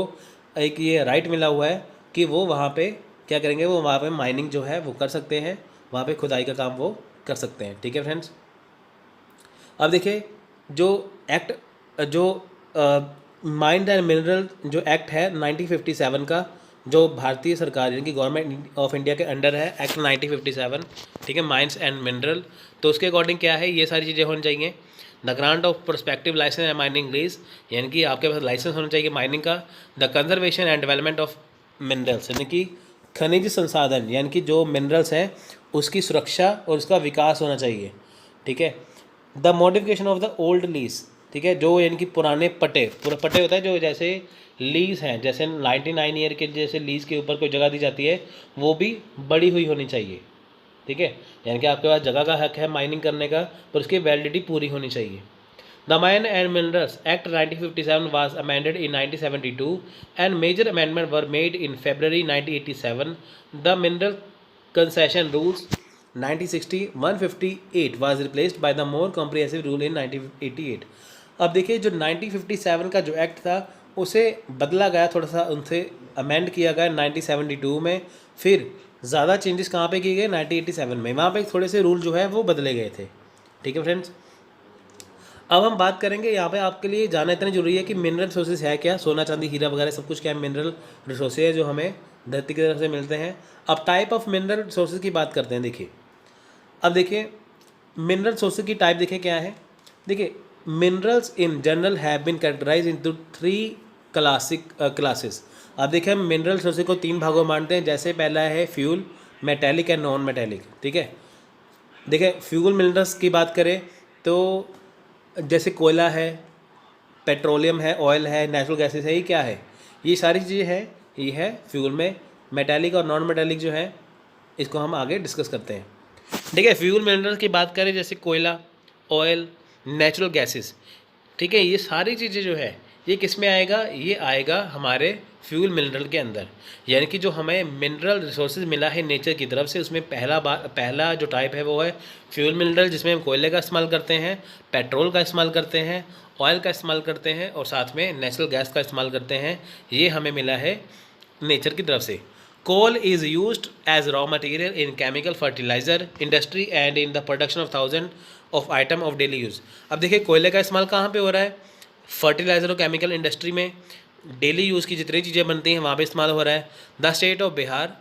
एक ये राइट मिला हुआ है कि वो वहाँ पे क्या करेंगे, वो वहाँ पे माइनिंग जो है वो कर सकते हैं, वहाँ पे खुदाई का काम वो कर सकते हैं, ठीक है फ्रेंड्स। अब देखिए जो एक्ट, जो माइंड एंड मिनरल जो एक्ट है 1957 का, जो भारतीय सरकार यानी कि गवर्नमेंट ऑफ इंडिया के अंडर है, एक्ट 1957, ठीक है, माइंस एंड मिनरल। तो उसके अकॉर्डिंग क्या है, ये सारी चीज़ें होनी चाहिए। The grant of prospective license and mining lease, यानी कि आपके पास लाइसेंस होना चाहिए माइनिंग का। The conservation and development of minerals, यानी कि खनिज संसाधन, यानी कि जो मिनरल्स हैं उसकी सुरक्षा और उसका विकास होना चाहिए, ठीक है। The modification of the old lease, ठीक है, जो यानी कि पुराने पट्टे, पूरा पट्टे होता है जो जैसे लीज़ हैं, जैसे 99 ईयर के जैसे लीज़ के ऊपर कोई जगह दी जाती है, वो भी बड़ी हुई होनी चाहिए, ठीक है। यानी कि आपके पास जगह का हक है माइनिंग करने का, पर उसकी वैलिडिटी पूरी होनी चाहिए। The mine and minerals act 1957 was amended in 1972 and major amendments were made in February 1987. The mineral concession rules 1960-158 was replaced by the more comprehensive rule in 1988. अब देखिए जो 1957 का जो एक्ट था उसे बदला गया, थोड़ा सा उनसे अमेंड किया गया 1972 में, फिर ज़्यादा चेंजेस कहाँ पे किए गए 1987 में, वहाँ पे थोड़े से रूल जो है वो बदले गए थे। ठीक है फ्रेंड्स, अब हम बात करेंगे यहाँ पे आपके लिए जानना इतना जरूरी है कि मिनरल रिसोर्सेज है क्या। सोना चांदी हीरा वगैरह सब कुछ क्या है, मिनरल रिसोर्सेज है जो हमें धरती की तरफ से मिलते हैं। अब टाइप ऑफ मिनरल रिसोर्सेज की बात करते हैं। देखिए अब देखिए मिनरल रिसोर्सेज की टाइप देखिए क्या है। देखिए minerals in general have been categorise into 3 classes. अब देखिए हम मिनरल रिसोर्सेज को 3 भागों में मानते हैं। जैसे पहला है fuel, metallic and non metallic. ठीक है, देखिए फ्यूल मिनरल्स की बात करें तो जैसे कोयला है, पेट्रोलियम है, ऑयल है, नेचुरल गैसेस है, ये क्या है, ये सारी चीज़ें हैं, ये है फ्यूल में। मेटालिक और नॉन मेटालिक जो है इसको हम आगे डिस्कस करते हैं। ठीक है, फ्यूल मिनरल्स की बात करें जैसे कोयला, ऑयल, नेचुरल गैसेस। ठीक है, ये सारी चीज़ें जो है ये किस में आएगा, ये आएगा हमारे फ्यूल मिनरल के अंदर। यानी कि जो हमें मिनरल रिसोर्सेज मिला है नेचर की तरफ से, उसमें पहला जो टाइप है वो है फ्यूल मिनरल, जिसमें हम कोयले का इस्तेमाल करते हैं, पेट्रोल का इस्तेमाल करते हैं, ऑयल का इस्तेमाल करते हैं और साथ में नेचुरल गैस का इस्तेमाल करते हैं। ये हमें मिला है नेचर की तरफ से। Coal is used as raw material in chemical fertiliser industry and in the production of thousand of item of daily use. अब देखिए कोयले का इस्तेमाल कहाँ पे हो रहा है, फर्टिलाइजर और केमिकल इंडस्ट्री में। डेली यूज़ की जितनी चीज़ें बनती हैं वहाँ पे इस्तेमाल हो रहा है। The state of Bihar,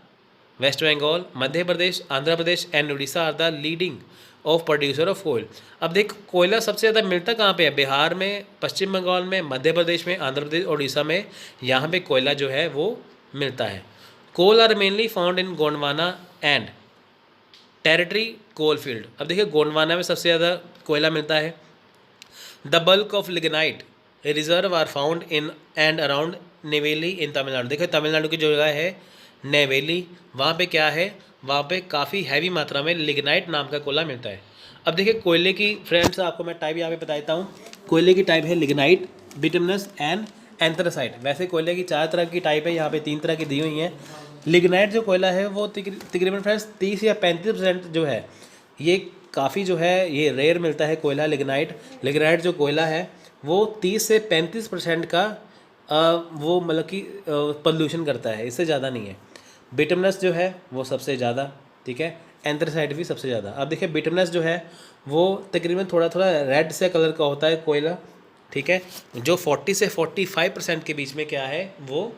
West Bengal, Madhya Pradesh, Andhra Pradesh and Orissa are the leading of producer of कोयल। अब देख कोयला सबसे ज़्यादा मिलता कहाँ पे है, बिहार में, पश्चिम बंगाल में, मध्य प्रदेश में, आंध्र प्रदेश और उड़ीसा में, यहाँ पे कोयला जो है वो मिलता है। Coal are mainly found in Gondwana and tertiary coal field. अब देखिए गोंडवाना में सबसे ज़्यादा कोयला मिलता है। The bulk of lignite reserve are found in and around Neyveli in Tamil Nadu. देखिए तमिलनाडु की जो जगह है नेवेली, वहाँ पे क्या है, वहाँ पे काफ़ी हैवी मात्रा में लिग्नाइट नाम का कोयला मिलता है। अब देखिए कोयले की फ्रेंड्स आपको मैं टाइप यहाँ पे बताता हूँ। कोयले की टाइप है लिग्नाइट, बिटुमिनस एंड एंथ्रासाइट। वैसे कोयले की 4 तरह की टाइप है, यहाँ पे 3 तरह की दी हुई हैं। लिग्नाइट जो कोयला है वो तकरीबन फ्रेंड्स 30 या 35% जो है ये काफ़ी जो है ये रेयर मिलता है कोयला लिग्नाइट। लिग्नाइट जो कोयला है वो 30 से 35% का वो मतलब कि पोल्यूशन करता है, इससे ज़्यादा नहीं है। बिटुमिनस जो है वो सबसे ज़्यादा, ठीक है, एंथ्रासाइट भी सबसे ज़्यादा। अब देखिए बिटुमिनस जो है वो तकरीबन थोड़ा थोड़ा रेड से कलर का होता है कोयला, ठीक है, जो 40 से 45% के बीच में क्या है वो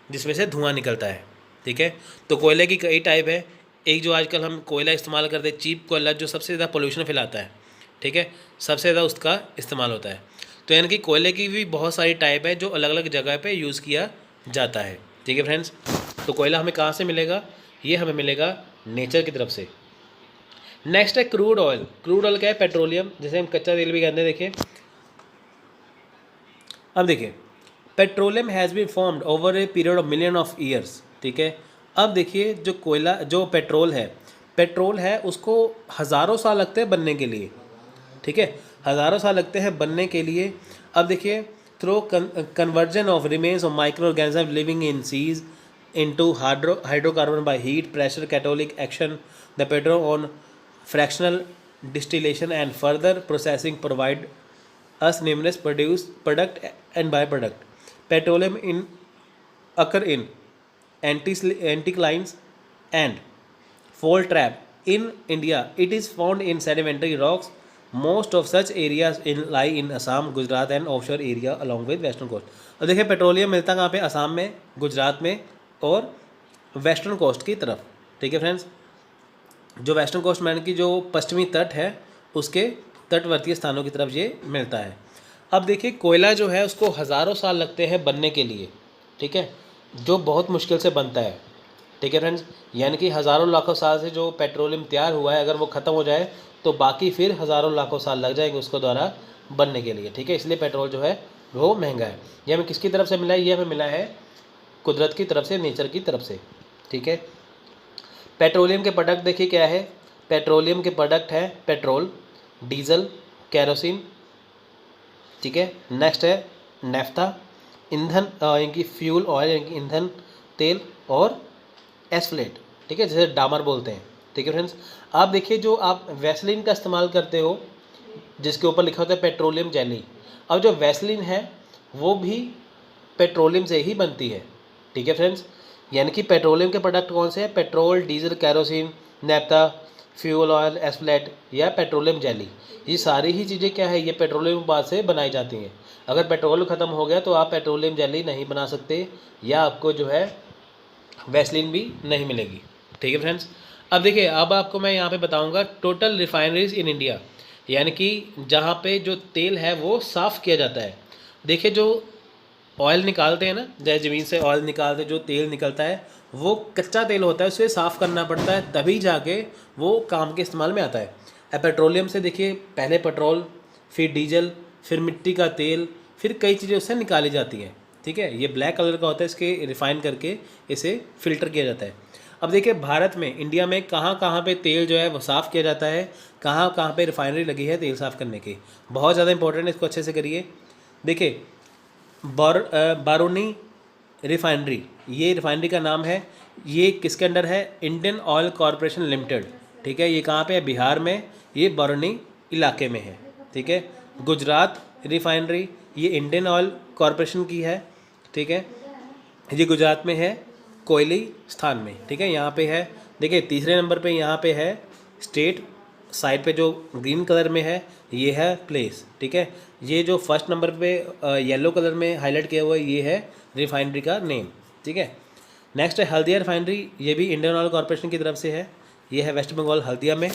जिसमें से धुआं निकलता है। ठीक है, तो कोयले की कई टाइप है। एक जो आजकल हम कोयला इस्तेमाल करते हैं चीप कोयला, जो सबसे ज़्यादा पोल्यूशन फैलाता है, ठीक है, सबसे ज़्यादा उसका इस्तेमाल होता है। तो यानी कि कोयले की भी बहुत सारी टाइप है जो अलग अलग जगह पे यूज़ किया जाता है। ठीक है फ्रेंड्स, तो कोयला हमें कहाँ से मिलेगा, ये हमें मिलेगा नेचर की तरफ से। नेक्स्ट है क्रूड ऑयल। क्रूड ऑयल क्या है, पेट्रोलियम, जैसे हम कच्चा तेल भी कहते हैं। देखिए अब देखिए petroleum has been formed over a period of million of years. ठीक है, अब देखिए जो कोयला जो पेट्रोल है उसको हज़ारों साल लगते हैं बनने के लिए। ठीक है, हज़ारों साल लगते हैं बनने के लिए। अब देखिए through conversion of remains of microorganism living in seas into hydrocarbon by heat, pressure, catalytic action, the petrol on fractional distillation and further processing provide us numerous product and byproduct. Petroleum occur in anticlines and fault trap. In India, it is found in sedimentary rocks. Most of such areas lie in Assam, Gujarat and offshore area along with western coast. और देखिए petroleum मिलता कहाँ पे, असम में, गुजरात में और western coast की तरफ। ठीक है फ्रेंड्स, जो वेस्टर्न कोस्ट मैन की जो पश्चिमी तट है उसके तटवर्तीय स्थानों की तरफ ये मिलता है। अब देखिए कोयला जो है उसको हज़ारों साल लगते हैं बनने के लिए, ठीक है, जो बहुत मुश्किल से बनता है। ठीक है फ्रेंड्स, यानी कि हज़ारों लाखों साल से जो पेट्रोलियम तैयार हुआ है अगर वो ख़त्म हो जाए तो बाकी फिर हज़ारों लाखों साल लग जाएंगे उसको द्वारा बनने के लिए। ठीक है, इसलिए पेट्रोल जो है वो महंगा है। ये हमें किसकी तरफ से मिला है, ये हमें मिला है कुदरत की तरफ से, नेचर की तरफ से। ठीक है, पेट्रोलियम के प्रोडक्ट देखिए क्या है, पेट्रोलियम के प्रोडक्ट है पेट्रोल, डीजल, केरोसिन। ठीक है, नेक्स्ट है नेफ्था, ईंधन इनकी फ्यूल ऑयल यानी कि ईंधन तेल, और एस्फलेट, ठीक है, जैसे डामर बोलते हैं। ठीक है फ्रेंड्स, आप देखिए जो आप वैसलीन का इस्तेमाल करते हो जिसके ऊपर लिखा होता है पेट्रोलियम जेली, अब जो वैसलीन है वो भी पेट्रोलियम से ही बनती है। ठीक है फ्रेंड्स, यानी कि पेट्रोलियम के प्रोडक्ट कौन से हैं? Petrol, diesel, kerosene, naphtha, fuel oil, asphalt या पेट्रोलियम जेली। ये सारी ही चीज़ें क्या है? ये पेट्रोलियम उत्पाद से बनाई जाती हैं। अगर पेट्रोल ख़त्म हो गया तो आप पेट्रोलियम जेली नहीं बना सकते, या आपको जो है वैसलीन भी नहीं मिलेगी। ठीक है फ्रेंड्स। अब देखिए, अब आपको मैं यहाँ पे बताऊँगा टोटल रिफाइनरीज इन इंडिया, यानी कि जहाँ पे जो तेल है वो साफ़ किया जाता है। देखिए, जो ऑयल निकालते हैं ना, जैसे ज़मीन से ऑयल निकालते, जो तेल निकलता है वो कच्चा तेल होता है, उसे साफ़ करना पड़ता है, तभी जाके वो काम के इस्तेमाल में आता है। अब पेट्रोलियम से देखिए, पहले पेट्रोल, फिर डीजल, फिर मिट्टी का तेल, फिर कई चीज़ें उससे निकाली जाती हैं। ठीक है, ये ब्लैक कलर का होता है, इसके रिफ़ाइन करके इसे फ़िल्टर किया जाता है। अब देखिए, भारत में, इंडिया में कहाँ कहाँ पे तेल जो है वो साफ़ किया जाता है, कहाँ कहाँ पे रिफाइनरी लगी है तेल साफ़ करने की, बहुत ज़्यादा इंपॉर्टेंट है, इसको अच्छे से करिए। देखिए, बारूनी रिफाइनरी, ये रिफाइनरी का नाम है। ये किसके अंडर है? Indian oil corporation limited. ठीक है, ये कहाँ पे है? बिहार में, ये बारूनी इलाके में है। ठीक है, गुजरात रिफाइनरी, ये इंडियन ऑयल कॉरपोरेशन की है। ठीक है, ये गुजरात में है, कोयली स्थान में। ठीक है, यहाँ पे है। देखिए, तीसरे नंबर पे यहाँ पे है स्टेट, साइड पे जो ग्रीन कलर में है ये है प्लेस। ठीक है, ये जो फर्स्ट नंबर पे येलो कलर में हाईलाइट किया हुआ है ये है रिफाइनरी का नेम। ठीक है, नेक्स्ट है हल्दिया रिफाइनरी, ये भी इंडियन ऑयल कॉरपोरेशन की तरफ से है, ये है वेस्ट बंगाल हल्दिया में।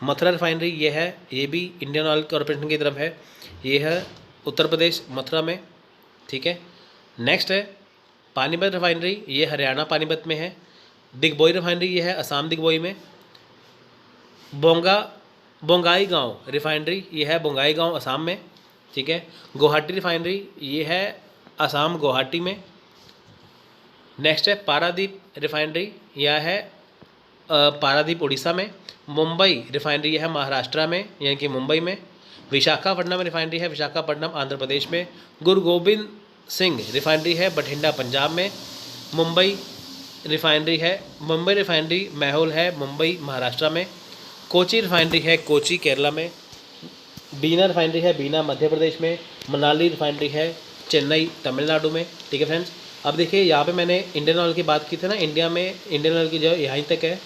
मथुरा रिफाइनरी ये है, ये भी इंडियन ऑयल कॉरपोरेशन की तरफ है, ये है उत्तर प्रदेश मथुरा में। ठीक है, नेक्स्ट है पानीपत रिफाइनरी, ये हरियाणा पानीपत में है। दिग्बोई रिफाइनरी ये है असम दिग्बोई में। बोंगाई गांव रिफाइनरी ये है बोंगाई गांव असम में। ठीक है, गुवाहाटी रिफाइनरी ये है असम गुवाहाटी में। नेक्स्ट है पारादीप रिफाइनरी, यह है पारादीप उड़ीसा में। मुंबई रिफाइनरी यह है महाराष्ट्र में, यानी कि मुंबई में। विशाखापट्टनम रिफाइनरी है विशाखापट्टनम आंध्र प्रदेश में। गुरु गोबिंद सिंह रिफाइनरी है बठिंडा पंजाब में। मुंबई रिफाइनरी मैहुल है मुंबई महाराष्ट्र में। कोची रिफाइनरी है कोची केरला में। बीना रिफाइनरी है बीना मध्य प्रदेश में। मनाली रिफाइनरी है चेन्नई तमिलनाडु में। ठीक है फ्रेंड्स, अब देखिए यहाँ पे मैंने इंडियन ऑयल की बात की थी ना, इंडिया में इंडियन ऑयल की जो यहीं तक है।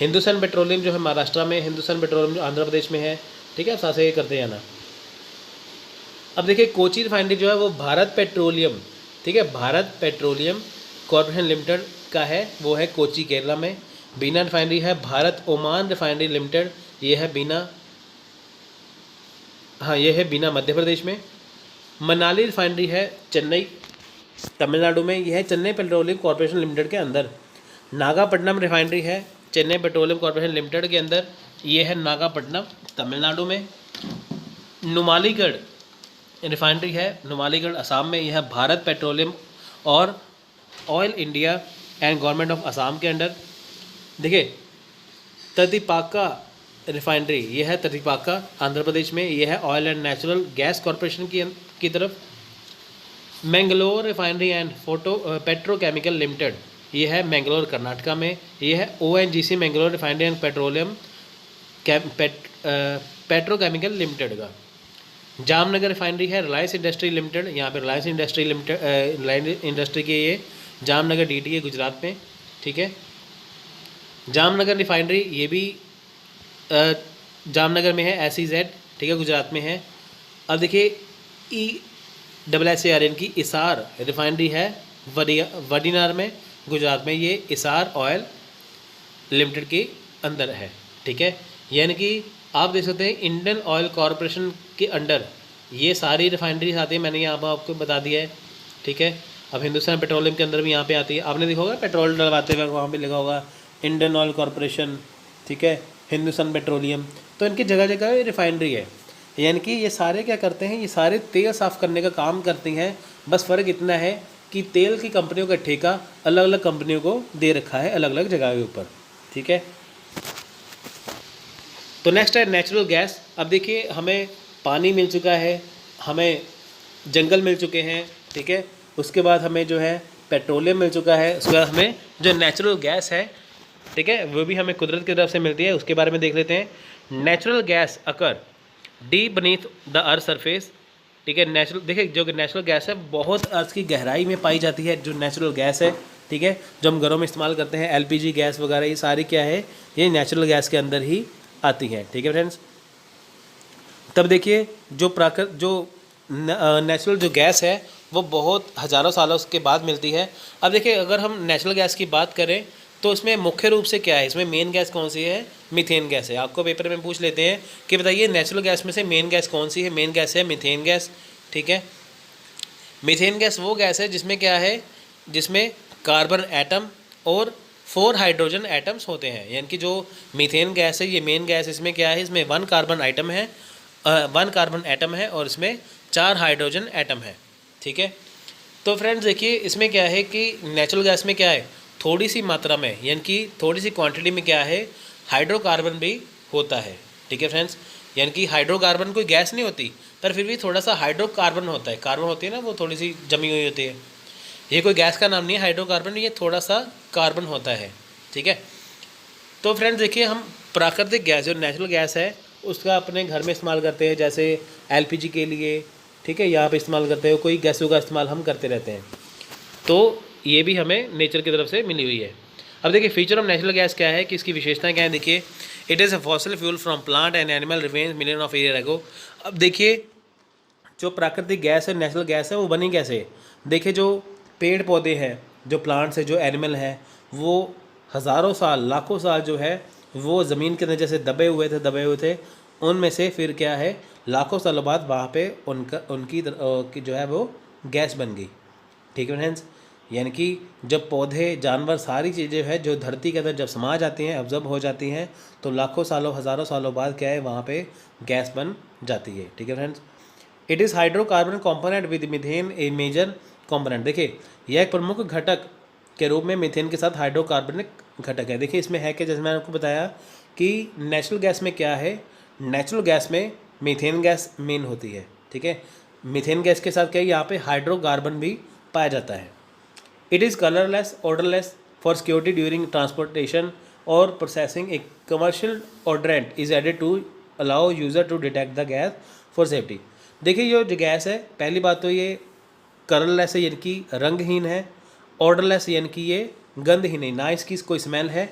हिंदुस्तान पेट्रोलियम जो है महाराष्ट्र में, हिंदुस्तान पेट्रोलियम जो आंध्र प्रदेश में है। ठीक है, साथ से ये करते जाना। अब देखिए कोची रिफाइनरी जो है वो भारत पेट्रोलियम, ठीक है, भारत पेट्रोलियम कॉरपोरेशन लिमिटेड का है, वो है कोची केरला में। बीना रिफाइनरी है भारत ओमान रिफाइनरी लिमिटेड, ये है बीना, हाँ ये है बीना मध्य प्रदेश में। मनाली रिफाइनरी है चेन्नई तमिलनाडु में, यह है चेन्नई पेट्रोलियम कॉरपोरेशन लिमिटेड के अंदर। नागापट्टनम रिफाइनरी है चेन्नई पेट्रोलियम कॉरपोरेशन लिमिटेड के अंदर, ये है नागापट्टनम तमिलनाडु में। नुमालीगढ़ रिफाइनरी है नुमालीगढ़ असम में, यह है भारत पेट्रोलियम और oil India and government of Assam के अंडर। देखिए ततिपाका रिफाइनरी, यह है ततिपाका आंध्र प्रदेश में, यह है oil and natural gas corporation की तरफ। Mangalore refinery and petrochemical limited, यह है मैंगलोर कर्नाटका में, यह है ONGC Mangalore refinery and petrochemical limited का। जामनगर रिफाइनरी है रिलायंस इंडस्ट्री लिमिटेड, यहाँ पे रिलायंस इंडस्ट्री की ये जामनगर DT है गुजरात में। ठीक है, जामनगर रिफाइनरी ये भी जामनगर में है, SEZ, ठीक है, गुजरात में है। अब देखिए ESSARN की इसार रिफाइनरी है वडीनार में गुजरात में, ये इसार ऑयल लिमिटेड के अंदर है। ठीक है, यानी कि आप देख सकते हैं इंडियन ऑयल कॉरपोरेशन के अंडर ये सारी रिफाइनरीज आती है, मैंने यहाँ पर आपको बता दिया है। ठीक है, अब हिंदुस्तान पेट्रोलियम के अंदर भी यहाँ पे आती है, आपने देखा होगा पेट्रोल डलवाते हुए वहाँ पे लिखा होगा इंडियन ऑयल कॉरपोरेशन, ठीक है, हिंदुस्तान पेट्रोलियम, तो इनकी जगह जगह रिफाइनरी है। यानी कि ये सारे क्या करते हैं, ये सारे तेल साफ़ करने का काम करती हैं, बस फ़र्क इतना है कि तेल की कंपनियों का ठेका अलग अलग कंपनियों को दे रखा है अलग अलग जगह के ऊपर। ठीक है, तो नेक्स्ट है नेचुरल गैस। अब देखिए हमें पानी मिल चुका है, हमें जंगल मिल चुके हैं, ठीक है, उसके बाद हमें जो है पेट्रोलियम मिल चुका है, उसके बाद हमें जो नेचुरल गैस है, ठीक है, वो भी हमें कुदरत की तरफ से मिलती है, उसके बारे में देख लेते हैं। Natural gas occur deep बनीथ the earth surface. ठीक है, नेचुरल देखिए जो नेचुरल गैस है बहुत अर्थ की गहराई में पाई जाती है, जो नेचुरल गैस है। ठीक है, जो हम घरों में इस्तेमाल करते हैं, एलपीजी गैस वगैरह, ये सारी क्या है, ये नेचुरल गैस के अंदर ही आती है। ठीक है फ्रेंड्स, तब देखिए जो नेचुरल जो गैस है वो बहुत हज़ारों सालों के बाद मिलती है। अब देखिए अगर हम नेचुरल गैस की बात करें तो इसमें मुख्य रूप से क्या है, इसमें मेन गैस कौन सी है, मीथेन गैस है। आपको पेपर में पूछ लेते हैं कि बताइए नेचुरल गैस में से मेन गैस कौन सी है, मेन गैस है मीथेन गैस। ठीक है, मीथेन गैस वो गैस है जिसमें क्या है, जिसमें कार्बन एटम और 4 हाइड्रोजन एटम्स होते हैं। यानी कि जो मीथेन गैस है ये मेन गैस, इसमें क्या है, इसमें 1 कार्बन आइटम है, 1 कार्बन एटम है और इसमें 4 हाइड्रोजन एटम है। ठीक है, तो फ्रेंड्स देखिए इसमें क्या है कि नेचुरल गैस में क्या है, थोड़ी सी मात्रा में यानी कि थोड़ी सी क्वांटिटी में क्या है, हाइड्रोकार्बन भी होता है। ठीक है फ्रेंड्स, यानी कि हाइड्रोकार्बन कोई गैस नहीं होती पर फिर भी थोड़ा सा हाइड्रोकार्बन होता है, कार्बन होती है ना, वो थोड़ी सी जमी हुई होती है। ये कोई गैस का नाम नहीं है हाइड्रोकार्बन, ये थोड़ा सा कार्बन होता है। ठीक है, तो फ्रेंड्स देखिए हम प्राकृतिक गैस जो नेचुरल गैस है उसका अपने घर में इस्तेमाल करते हैं, जैसे एलपीजी के लिए, ठीक है, यहाँ पे इस्तेमाल करते हैं, कोई गैसों का इस्तेमाल हम करते रहते हैं। तो ये भी हमें नेचर की तरफ से मिली हुई है। अब देखिए फीचर ऑफ नेचुरल गैस क्या है कि इसकी विशेषताएं क्या है, देखिए it is a fossil fuel from plant and animal remains million of year ago. अब देखिए जो प्राकृतिक गैस है, नेचुरल गैस है, वो बनी कैसे, देखिए जो पेड़ पौधे हैं, जो प्लांट्स है, जो एनिमल हैं, वो हज़ारों साल लाखों साल जो है वो ज़मीन के अंदर जैसे दबे हुए थे, उनमें से फिर क्या है लाखों सालों बाद वहाँ पे उनकी की जो है वो गैस बन गई। ठीक है फ्रेंड्स, यानी कि जब पौधे जानवर सारी चीज़ें हैं जो धरती के अंदर जब समा जाती हैं, ऑब्जर्व हो जाती हैं, तो लाखों सालों हज़ारों सालों बाद क्या है वहाँ पे गैस बन जाती है। ठीक है friends, it is hydrocarbon component with methane a major component. देखिए यह एक प्रमुख घटक के रूप में मीथेन के साथ हाइड्रोकार्बनिक घटक है। देखिए इसमें है कि जैसे मैंने आपको बताया कि नेचुरल गैस में क्या है, नेचुरल गैस में मीथेन गैस मेन होती है। ठीक है, मीथेन गैस के साथ क्या है, यहाँ पे हाइड्रोकार्बन भी पाया जाता है। It is colourless odourless for security during transportation और processing. A commercial odorant is added to allow user to detect the gas for safety. देखिए ये जो गैस है, पहली बात तो ये कलरलेस है यानी कि रंगहीन है, ऑर्डरलेस यानी कि ये गंध ही नहीं, ना इसकी कोई स्मेल है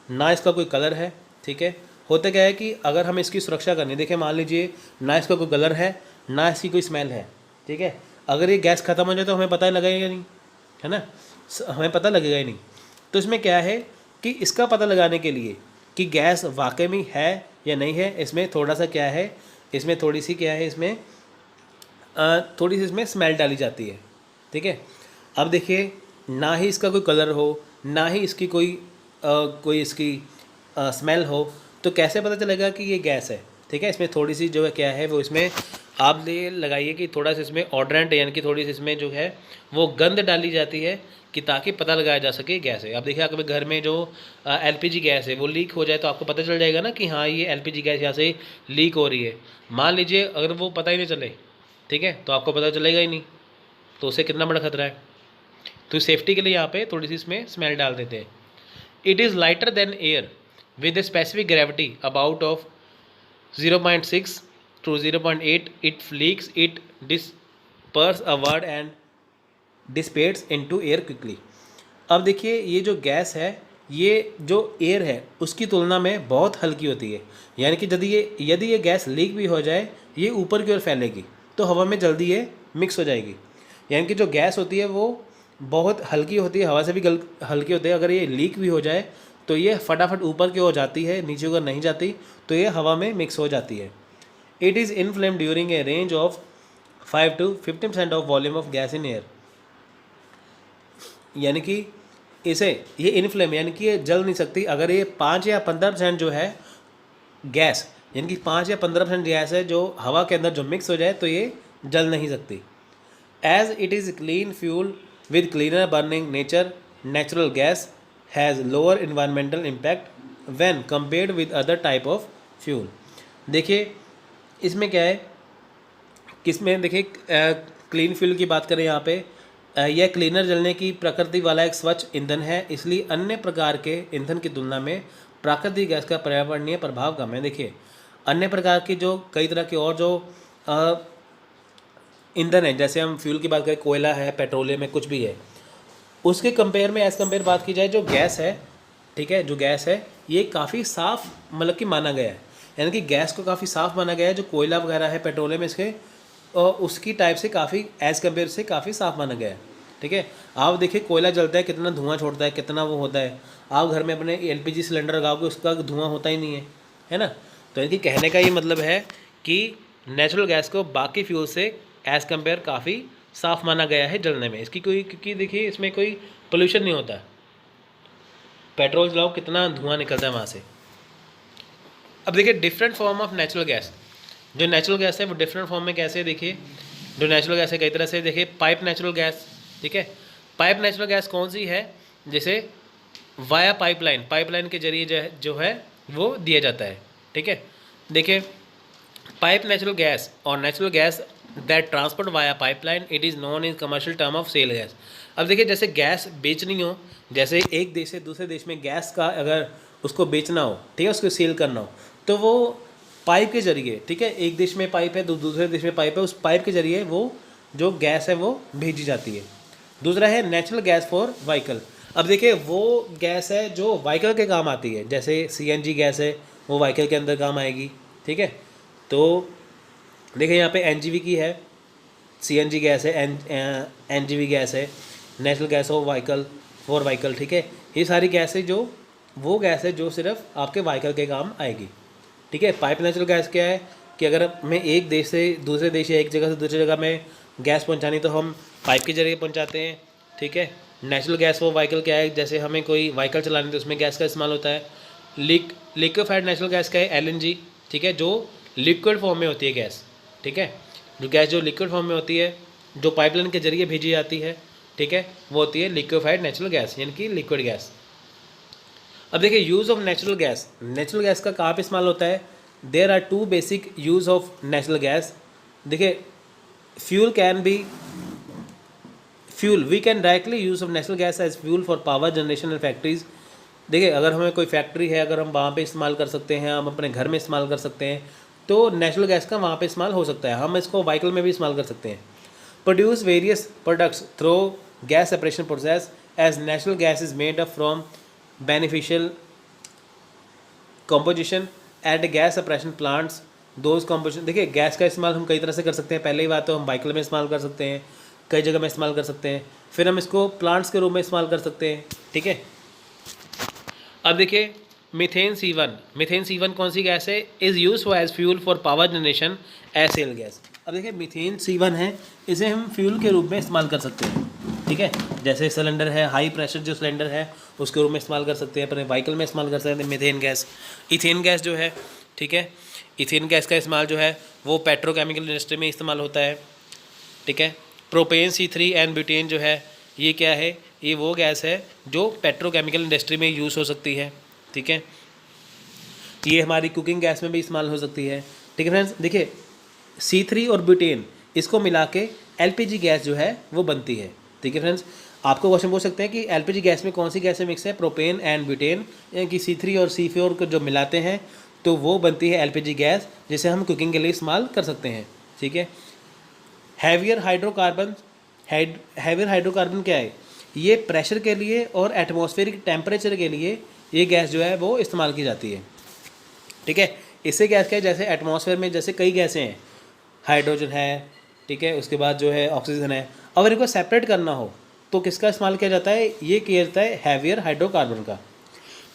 ना इसका कोई कलर है। ठीक है, होता क्या है कि अगर हम इसकी सुरक्षा करनी, देखिए मान लीजिए ना इसका कोई कलर है ना इसकी कोई स्मेल है, ठीक है, अगर ये गैस ख़त्म हो जाए तो हमें पता ही लगेगा नहीं, है ना, हमें पता लगेगा ही नहीं। तो इसमें क्या है कि इसका पता लगाने के लिए कि गैस वाकई में है या नहीं है, इसमें थोड़ा सा क्या है, इसमें थोड़ी सी क्या है, इसमें थोड़ी सी इसमें स्मेल डाली जाती है। ठीक है, अब देखिए ना ही इसका कोई कलर हो ना ही इसकी कोई इसकी स्मेल हो, तो कैसे पता चलेगा कि ये गैस है। ठीक है, इसमें थोड़ी सी जो है क्या है वो इसमें आप ये लगाइए कि थोड़ा सा इसमें ऑर्डरेंट यानी कि थोड़ी सी इसमें जो है वो गंध डाली जाती है कि ताकि पता लगाया जा सके गैस है। अब देखिए आपके घर में जो एलपीजी गैस है वो लीक हो जाए तो आपको पता चल जाएगा ना कि हाँ ये एलपीजी गैस यहाँ से लीक हो रही है। मान लीजिए अगर वो पता ही नहीं चले, ठीक है, तो आपको पता चलेगा ही नहीं, तो उसे कितना बड़ा खतरा है। तो सेफ्टी के लिए यहाँ पे थोड़ी सी इसमें स्मेल डाल देते हैं। It is lighter than air with a specific gravity about of 0.6 to 0.8. It leaks, it disperses upward and dissipates into air quickly. अब देखिए ये जो गैस है ये जो एयर है उसकी तुलना में बहुत हल्की होती है, यानी कि यदि ये गैस लीक भी हो जाए ये ऊपर की ओर फैलेगी तो हवा में जल्दी ये मिक्स हो जाएगी। यानी कि जो गैस होती है वो बहुत हल्की होती है, हवा से भी हल्की होती है। अगर ये लीक भी हो जाए तो ये फटाफट ऊपर की ओर जाती है, नीचे की ओर नहीं जाती, तो ये हवा में मिक्स हो जाती है। It is inflame during a range of 5 to 50% of volume of gas in air. यानी कि ये इनफ्लेम यानी कि ये जल नहीं सकती। अगर ये 5 या 15% जो है गैस, यानी कि 5 या 15% गैस है जो हवा के अंदर जो मिक्स हो जाए तो ये जल नहीं सकती। As it is clean fuel with cleaner burning nature, natural gas has lower environmental impact when compared with other type of fuel. देखिए इसमें क्या है, किसमें देखिए क्लीन फ्यूल की बात करें यहाँ पे, यह क्लीनर जलने की प्रकृति वाला एक स्वच्छ ईंधन है, इसलिए अन्य प्रकार के ईंधन की तुलना में प्राकृतिक गैस का पर्यावरणीय प्रभाव कम है। देखिए अन्य प्रकार की जो कई तरह के और जो ईंधन है, जैसे हम फ्यूल की बात करें, कोयला है, पेट्रोलियम है, कुछ भी है, उसके कंपेयर में एज़ कंपेयर बात की जाए जो गैस है, ठीक है, जो गैस है ये काफ़ी साफ़ मतलब कि माना गया है, यानी कि गैस को काफ़ी साफ़ माना गया है। जो कोयला वगैरह है पेट्रोलियम इसके और उसकी टाइप से काफ़ी एज़ कम्पेयर से काफ़ी साफ़ माना गया है, ठीक है। आप देखिए कोयला जलता है कितना धुआं छोड़ता है, कितना वो होता है। आप घर में अपने एलपीजी सिलेंडर लगाओगे उसका धुआं होता ही नहीं है ना। तो इनकी कहने का ये मतलब है कि नेचुरल गैस को बाकी फ्यूल से एज़ कम्पेयर काफ़ी साफ़ माना गया है जलने में। इसकी कोई, क्योंकि देखिए इसमें कोई पोल्यूशन नहीं होता। पेट्रोल जलाओ कितना धुआं निकलता है वहाँ से। अब देखिए different form of natural gas. जो नेचुरल गैस है वो डिफरेंट फॉर्म में कैसे है, देखिए जो नेचुरल गैस है कई तरह से। देखिए पाइप नेचुरल गैस, ठीक है। पाइप नेचुरल गैस कौन सी है, जैसे वाया पाइपलाइन, पाइपलाइन के जरिए जो है वो दिया जाता है, ठीक है। देखिए पाइप नेचुरल गैस और natural gas that transport via pipeline it is known in commercial term of sale gas. अब देखिए जैसे गैस बेचनी हो, जैसे एक देश से दूसरे देश में गैस का अगर उसको बेचना हो, ठीक है, उसको सेल करना हो, तो वो पाइप के जरिए, ठीक है, एक देश में पाइप है तो दूसरे देश में पाइप है, उस पाइप के जरिए वो जो गैस है वो भेजी जाती है। दूसरा है नेचुरल गैस फॉर व्हीकल। अब देखिए वो गैस है जो व्हीकल के काम आती है, जैसे सीएनजी गैस है वो व्हीकल के अंदर काम आएगी, ठीक है। तो देखिए यहाँ पे एनजीवी की है, सीएनजी गैस है, एनजीवी गैस है, natural gas off vehicle for vehicle, ठीक है। ये सारी गैस है जो वो गैस है जो सिर्फ आपके व्हीकल के काम आएगी, ठीक है। पाइप नेचुरल गैस क्या है कि अगर मैं एक देश से दूसरे देश या एक जगह से दूसरी जगह में गैस पहुंचानी तो हम पाइप के जरिए पहुंचाते हैं, ठीक है। नेचुरल गैस फॉर व्हीकल क्या है, जैसे हमें कोई व्हीकल चलानी तो उसमें गैस का इस्तेमाल होता है। लिक्विफाइड नेचुरल गैस क्या है, एलएनजी, ठीक है, जो लिक्विड फॉर्म में होती है गैस, ठीक है। जो गैस जो लिक्विड फॉर्म में होती है जो पाइपलाइन के जरिए भेजी जाती है, ठीक है, वो होती है लिक्विफाइड नेचुरल गैस यानी कि लिक्विड गैस। अब देखिए use of natural gas, natural gas का कहाँ पे इस्तेमाल होता है। There are two basic use of natural gas. देखिए fuel can be fuel we can directly use of natural gas as fuel for power generation in factories. देखिए अगर हमें कोई फैक्ट्री है अगर हम वहाँ पे इस्तेमाल कर सकते हैं, हम अपने घर में इस्तेमाल कर सकते हैं, तो नेचुरल गैस का वहाँ पे इस्तेमाल हो सकता है। हम इसको व्हीकल में भी इस्तेमाल कर सकते हैं। Produce various products through gas separation process as natural gas is made up from beneficial composition at gas separation plants those composition. देखिए गैस का इस्तेमाल हम कई तरह से कर सकते हैं। पहले ही बात तो हम व्हीकल में इस्तेमाल कर सकते हैं, कई जगह में इस्तेमाल कर सकते हैं, फिर हम इसको प्लांट्स के रूप में इस्तेमाल कर सकते हैं, ठीक है। अब देखिए मीथेन C1, मीथेन C1 कौन सी गैस है, is use for as fuel for power generation as sale gas. अब देखिए मीथेन C1 है, इसे हम फ्यूल के रूप में इस्तेमाल कर सकते हैं, ठीक है। जैसे सिलेंडर है, हाई प्रेशर जो सिलेंडर है उसके रूप में इस्तेमाल कर सकते हैं, अपने व्हीकल में इस्तेमाल कर सकते हैं मीथेन गैस। इथेन गैस जो है, ठीक है, इथेन गैस का इस्तेमाल जो है वो पेट्रोकेमिकल इंडस्ट्री में इस्तेमाल होता है, ठीक है। प्रोपेन C3 एंड ब्यूटेन जो है ये क्या है, ये वो गैस है जो पेट्रोकेमिकल इंडस्ट्री में यूज़ हो सकती है, ठीक है। ये हमारी कुकिंग गैस में भी इस्तेमाल हो सकती है, ठीक है फ्रेंड्स। देखिए C3 और ब्यूटेन इसको मिला के एलपीजी गैस जो है वो बनती है, ठीक है फ्रेंड्स। आपको क्वेश्चन पूछ सकते हैं कि एलपीजी गैस में कौन सी गैसें मिक्स है, प्रोपेन एंड ब्यूटेन, यानी कि C3 और C4 को जो मिलाते हैं तो वो बनती है एलपीजी गैस, जिसे हम कुकिंग के लिए इस्तेमाल कर सकते हैं, ठीक है। हैवियर हाइड्रोकार्बन, हैवियर हाइड्रोकार्बन क्या है, ये प्रेशर के लिए और एटमॉस्फेरिक टेम्परेचर के लिए ये गैस जो है वो इस्तेमाल की जाती है, ठीक है। इससे गैस क्या है, जैसे एटमॉस्फेयर में जैसे कई गैसें हैं, हाइड्रोजन है, ठीक है, उसके बाद जो है ऑक्सीजन है, अगर इनको सेपरेट करना हो तो किसका इस्तेमाल किया जाता है, ये किया जाता है हैवियर हाइड्रोकार्बन का।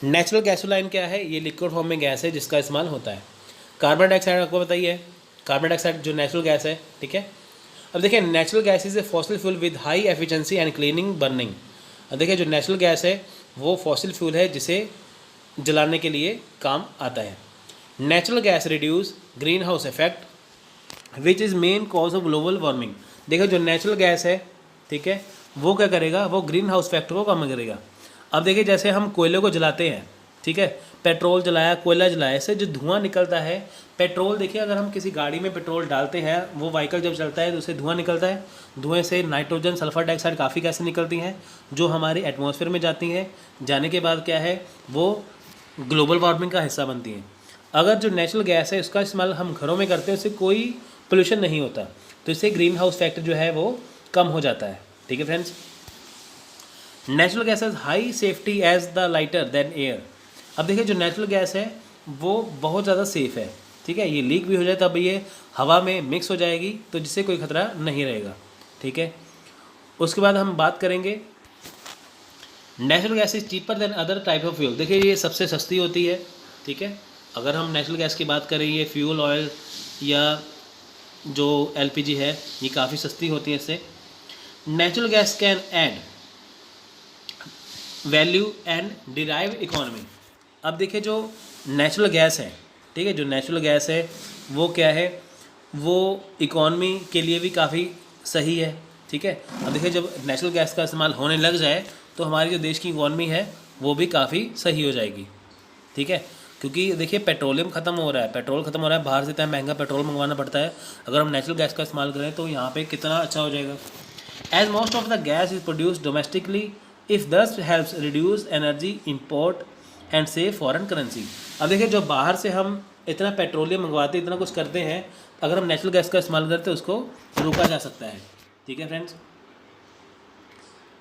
नेचुरल गैसोलाइन क्या है, ये लिक्विड फॉर्म में गैस है जिसका इस्तेमाल होता है। कार्बन डाइऑक्साइड आपको बताइए, कार्बन डाइऑक्साइड जो नेचुरल गैस है, ठीक है। अब देखिए natural gas is a fossil fuel with high efficiency and cleaning burning. अब देखिए जो नेचुरल गैस है वो फॉसिल फ्यूल है जिसे जलाने के लिए काम आता है। Natural gas reduce green house effect which is main cause of global warming. देखिए जो नेचुरल गैस है, ठीक है, वो क्या करेगा, वो ग्रीन हाउस इफेक्ट को कम करेगा। अब देखिए जैसे हम कोयले को जलाते हैं, ठीक है, पेट्रोल जलाया, कोयला जलाया, इससे जो धुआं निकलता है, पेट्रोल देखिए अगर हम किसी गाड़ी में पेट्रोल डालते हैं, वो व्हीकल जब चलता है तो उससे धुआं निकलता है, धुएं से नाइट्रोजन सल्फर डाइऑक्साइड काफ़ी गैसें निकलती हैं जो हमारे एटमॉस्फेयर में जाती हैं, जाने के बाद क्या है वो ग्लोबल वार्मिंग का हिस्सा बनती हैं। अगर जो नेचुरल गैस है उसका इस्तेमाल हम घरों में करते हैं उससे कोई पोल्यूशन नहीं होता, तो इससे ग्रीन हाउस इफेक्ट जो है वो कम हो जाता है, ठीक है friends. Natural gases high safety as the lighter than air. अब देखिए जो नेचुरल गैस है वो बहुत ज़्यादा सेफ़ है, ठीक है। ये लीक भी हो जाए तब ये हवा में मिक्स हो जाएगी, तो जिससे कोई खतरा नहीं रहेगा, ठीक है। उसके बाद हम बात करेंगे natural gas is cheaper than other type of fuel. देखिए ये सबसे सस्ती होती है, ठीक है। अगर हम नेचुरल गैस की बात करें, ये फ्यूल ऑयल या जो एलपीजी है ये काफ़ी सस्ती होती है इससे। Natural gas can add value and derive economy. अब देखिए जो नेचुरल गैस है, ठीक है, जो नेचुरल गैस है वो क्या है, वो इकोनॉमी के लिए भी काफ़ी सही है, ठीक है। अब देखिए जब नेचुरल गैस का इस्तेमाल होने लग जाए तो हमारी जो देश की इकोनॉमी है वो भी काफ़ी सही हो जाएगी, ठीक है। क्योंकि देखिए पेट्रोलियम ख़त्म हो रहा है, पेट्रोल ख़त्म हो रहा है, बाहर से इतना महंगा पेट्रोल मंगवाना पड़ता है। अगर हम नेचुरल गैस का इस्तेमाल करें तो यहाँ पे कितना अच्छा हो जाएगा। As most of the gas is produce domestically if this helps reduce energy import and save foreign currency. अब देखिए जो बाहर से हम इतना पेट्रोलियम मंगवाते, इतना कुछ करते हैं, अगर हम नेचुरल गैस का इस्तेमाल करते हैं उसको रोका जा सकता है, ठीक है फ्रेंड्स।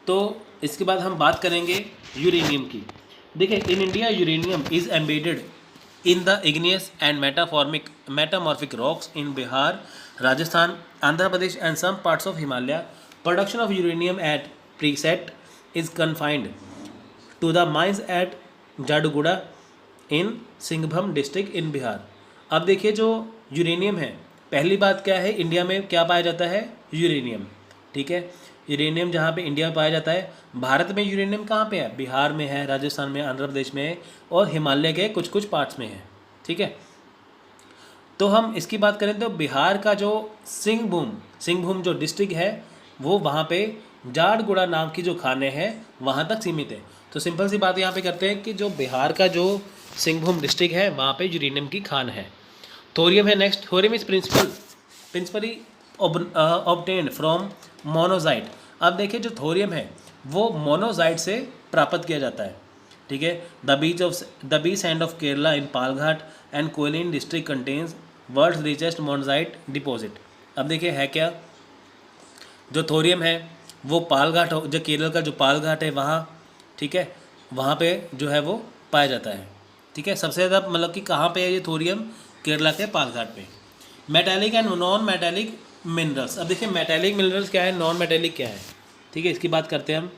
तो इसके बाद हम बात करेंगे यूरेनियम की। देखिए in India uranium is embedded in the igneous and metamorphic rocks in Bihar, Rajasthan, Andhra Pradesh and some parts of Himalaya. Production of uranium at present is confined to the mines at Jaduguda in Singhbhum district in Bihar. अब देखिए जो uranium है, पहली बात क्या है, India में क्या पाया जाता है, यूरेनियम, ठीक है। यूरेनियम जहाँ पे इंडिया में पाया जाता है, भारत में यूरेनियम कहाँ पे है, बिहार में है, राजस्थान में, आंध्र प्रदेश में है और हिमालय के कुछ कुछ पार्ट्स में है, ठीक है। तो हम इसकी बात करें तो बिहार का जो सिंघभूम जो डिस्ट्रिक्ट है वो वहाँ पे जाडगुड़ा नाम की जो खाने हैं वहाँ तक सीमित है। तो सिंपल सी बात यहाँ पे करते हैं कि जो बिहार का जो सिंघभूम डिस्ट्रिक्ट है वहाँ पे यूरेनियम की खान है। थोरियम है next. Thorium is principally obtained from monazite. अब देखिए जो थोरियम है वो मोनोजाइट से प्राप्त किया जाता है, ठीक है। The beach end of Kerala in Palghat and Quilon district contains world's richest monazite deposit. अब देखिए है क्या, जो थोरियम है वो पालघाट, जो केरल का जो पालघाट है वहाँ, ठीक है, वहाँ पे जो है वो पाया जाता है, ठीक है। सबसे ज़्यादा मतलब कि कहाँ पे है ये थोरियम, केरला के पालघाट पे। Metallic and non metallic minerals. अब देखिए मेटालिक मिनरल्स क्या है, नॉन मेटालिक क्या है, ठीक है, इसकी बात करते हैं हम।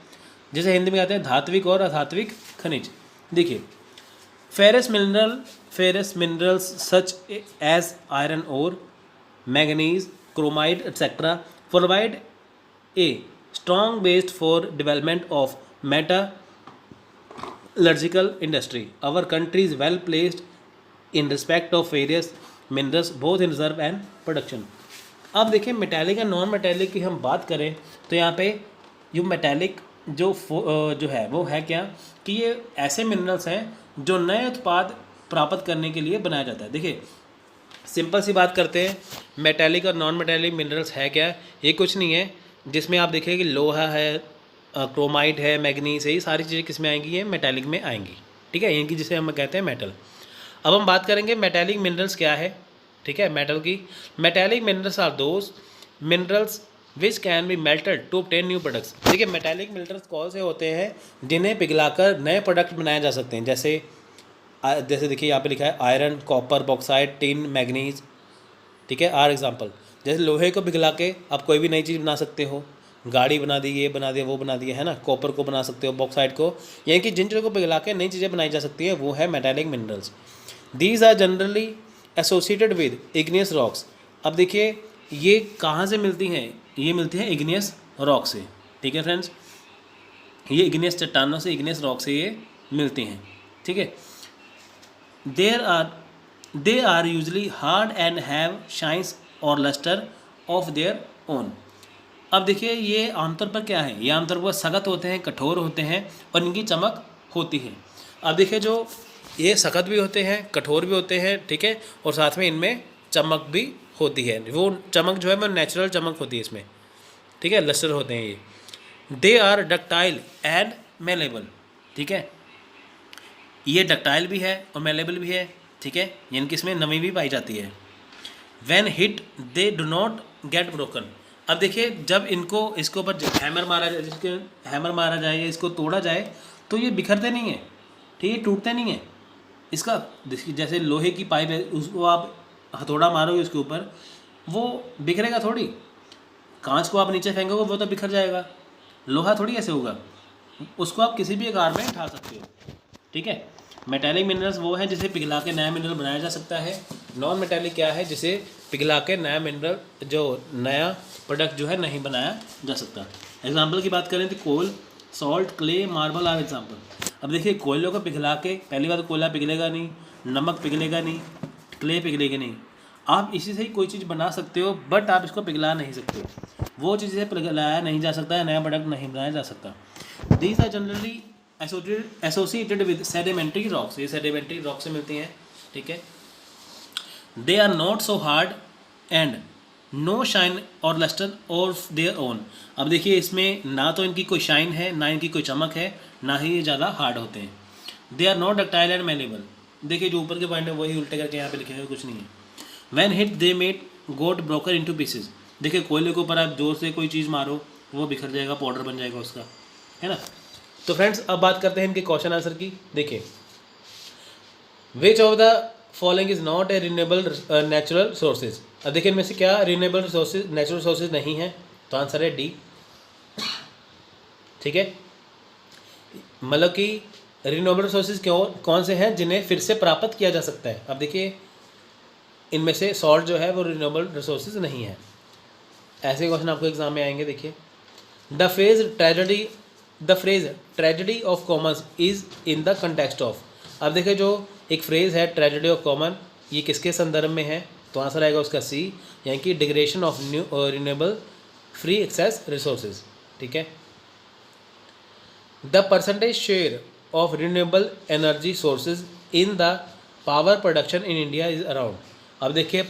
जैसे हिंदी में कहते हैं धात्विक और अधात्विक खनिज। देखिए ferrous minerals such as iron ore, manganese, chromite etcetera provide a strong base for development of metallurgical industry. Our country is well placed in respect of various minerals both in reserve and production. अब देखिए metallic and non metallic की हम बात करें तो यहाँ पे जो मेटालिक जो है वो है क्या कि ये ऐसे मिनरल्स हैं जो नए उत्पाद प्राप्त करने के लिए बनाया जाता है। देखिए सिंपल सी बात करते हैं, मेटालिक और नॉन मेटालिक मिनरल्स है क्या, ये कुछ नहीं है। जिसमें आप देखिए कि लोहा है, क्रोमाइट है, मैग्नीज है, ये सारी चीज़ें किस में आएंगी, ये मेटालिक में आएंगी, ठीक है, इनकी जिसे हम कहते हैं मेटल। अब हम बात करेंगे मेटालिक मिनरल्स क्या है, ठीक है, मेटल की। Metallic minerals are those minerals which can be melted to obtain new products. देखिए मेटालिक मिनरल्स कौन से होते हैं जिन्हें पिघलाकर नए प्रोडक्ट बनाए जा सकते हैं। जैसे देखिए यहाँ पे लिखा है iron, copper, bauxite, tin, manganese, ठीक है, आर एग्जाम्पल। जैसे लोहे को पिघला के आप कोई भी नई चीज़ बना सकते हो, गाड़ी बना दी, ये बना दिया, वो बना दिया, है ना। कॉपर को बना सकते हो, बॉक्साइट को, यानी कि जिन चीज़ों को पिघला के नई चीज़ें बनाई जा सकती है वो है metallic minerals. These are generally associated with igneous rocks. अब देखिए ये कहाँ से मिलती हैं, ये मिलती हैं इग्नियस रॉक से, ठीक है फ्रेंड्स, ये इग्नियस चट्टानों से, इग्नियस रॉक से ये मिलती हैं, ठीक है। They are usually hard and have shines or lustre of their own. अब देखिए ये आमतौर पर क्या है, ये आमतौर पर सख्त होते हैं, कठोर होते हैं और इनकी चमक होती है। अब देखिए जो ये सख्त भी होते हैं, कठोर भी होते हैं, ठीक है, और साथ में इनमें चमक भी होती है। वो चमक जो है वो नेचुरल चमक होती है इसमें, ठीक है, लस्टर होते हैं ये। They are ductile and malleable, ठीक है, ये डक्टाइल भी है और मेलेबल भी है, ठीक है, यानी कि इसमें नमी भी पाई जाती है। When hit they do not get broken. अब देखिए जब इनको इसके ऊपर हैमर मारा जाए, जिसके हैमर मारा जाए या इसको तोड़ा जाए तो ये बिखरते नहीं है, ठीक है, टूटते नहीं है। इसका जैसे लोहे की पाइप है, उसको आप हथौड़ा मारोगे उसके ऊपर, वो बिखरेगा थोड़ी। कांच को आप नीचे फेंकोगे वो तो बिखर जाएगा, लोहा थोड़ी ऐसे होगा। उसको आप किसी भी आकार में उठा सकते हो, ठीक है। मेटेलिक मिनरल्स वो है जिसे पिघला के नया मिनरल बनाया जा सकता है। नॉन मेटेलिक क्या है, जिसे पिघला के नया मिनरल, जो नया प्रोडक्ट जो है नहीं बनाया जा सकता। एग्जाम्पल की बात करें तो coal, salt, clay, marble are example. अब देखिए कोयलों को पिघला के, पहली बात कोयला पिघलेगा नहीं, नमक पिघलेगा नहीं, क्ले पिघलेगी नहीं। आप इसी से ही कोई चीज़ बना सकते हो, बट आप इसको पिघला नहीं सकते। वो चीज़ से पिघलाया नहीं जा सकता है, नया प्रोडक्ट नहीं बनाया जा सकता। These are generally associated with sedimentary rocks, ये सेडिमेंट्री रॉक से मिलती हैं, ठीक है। They are not so hard and no shine or lustre or their own. अब देखिए इसमें ना तो इनकी कोई शाइन है, ना इनकी कोई चमक है, ना ही ये ज़्यादा हार्ड होते हैं। They are not ductile and malleable. देखिए जो ऊपर के पॉइंट है वही उल्टे करके यहाँ पे लिखे हुए, कुछ नहीं है। When hit they may get broken into pieces. देखिए कोयले के ऊपर आप जोर से कोई चीज़ मारो वो बिखर जाएगा, पाउडर बन जाएगा उसका, है ना। तो फ्रेंड्स अब बात करते हैं इनके क्वेश्चन आंसर की। देखिए which of the following is not a renewable natural sources. अब देखिए इनमें से क्या रिन्यूएबल रिसोर्सेज, नेचुरल सोर्सेज नहीं है, तो आंसर है डी, ठीक है। मतलब कि रिन्यूएबल रिसोर्सेज क्यों, कौन से हैं जिन्हें फिर से प्राप्त किया जा सकता है। अब देखिए इनमें से सॉल्ट जो है वो रिन्यूएबल रिसोर्सेज नहीं है। ऐसे क्वेश्चन आपको एग्जाम में आएंगे। देखिए the phrase tragedy of Commons is in the context of. अब देखिए जो एक फ्रेज है ट्रेजेडी ऑफ कॉमन, ये किसके संदर्भ में है, तो आंसर आएगा उसका सी, यानी कि degradation of renewable free access resources, ठीक है। The percentage share of renewable energy sources in the power production in India is around. अब देखिए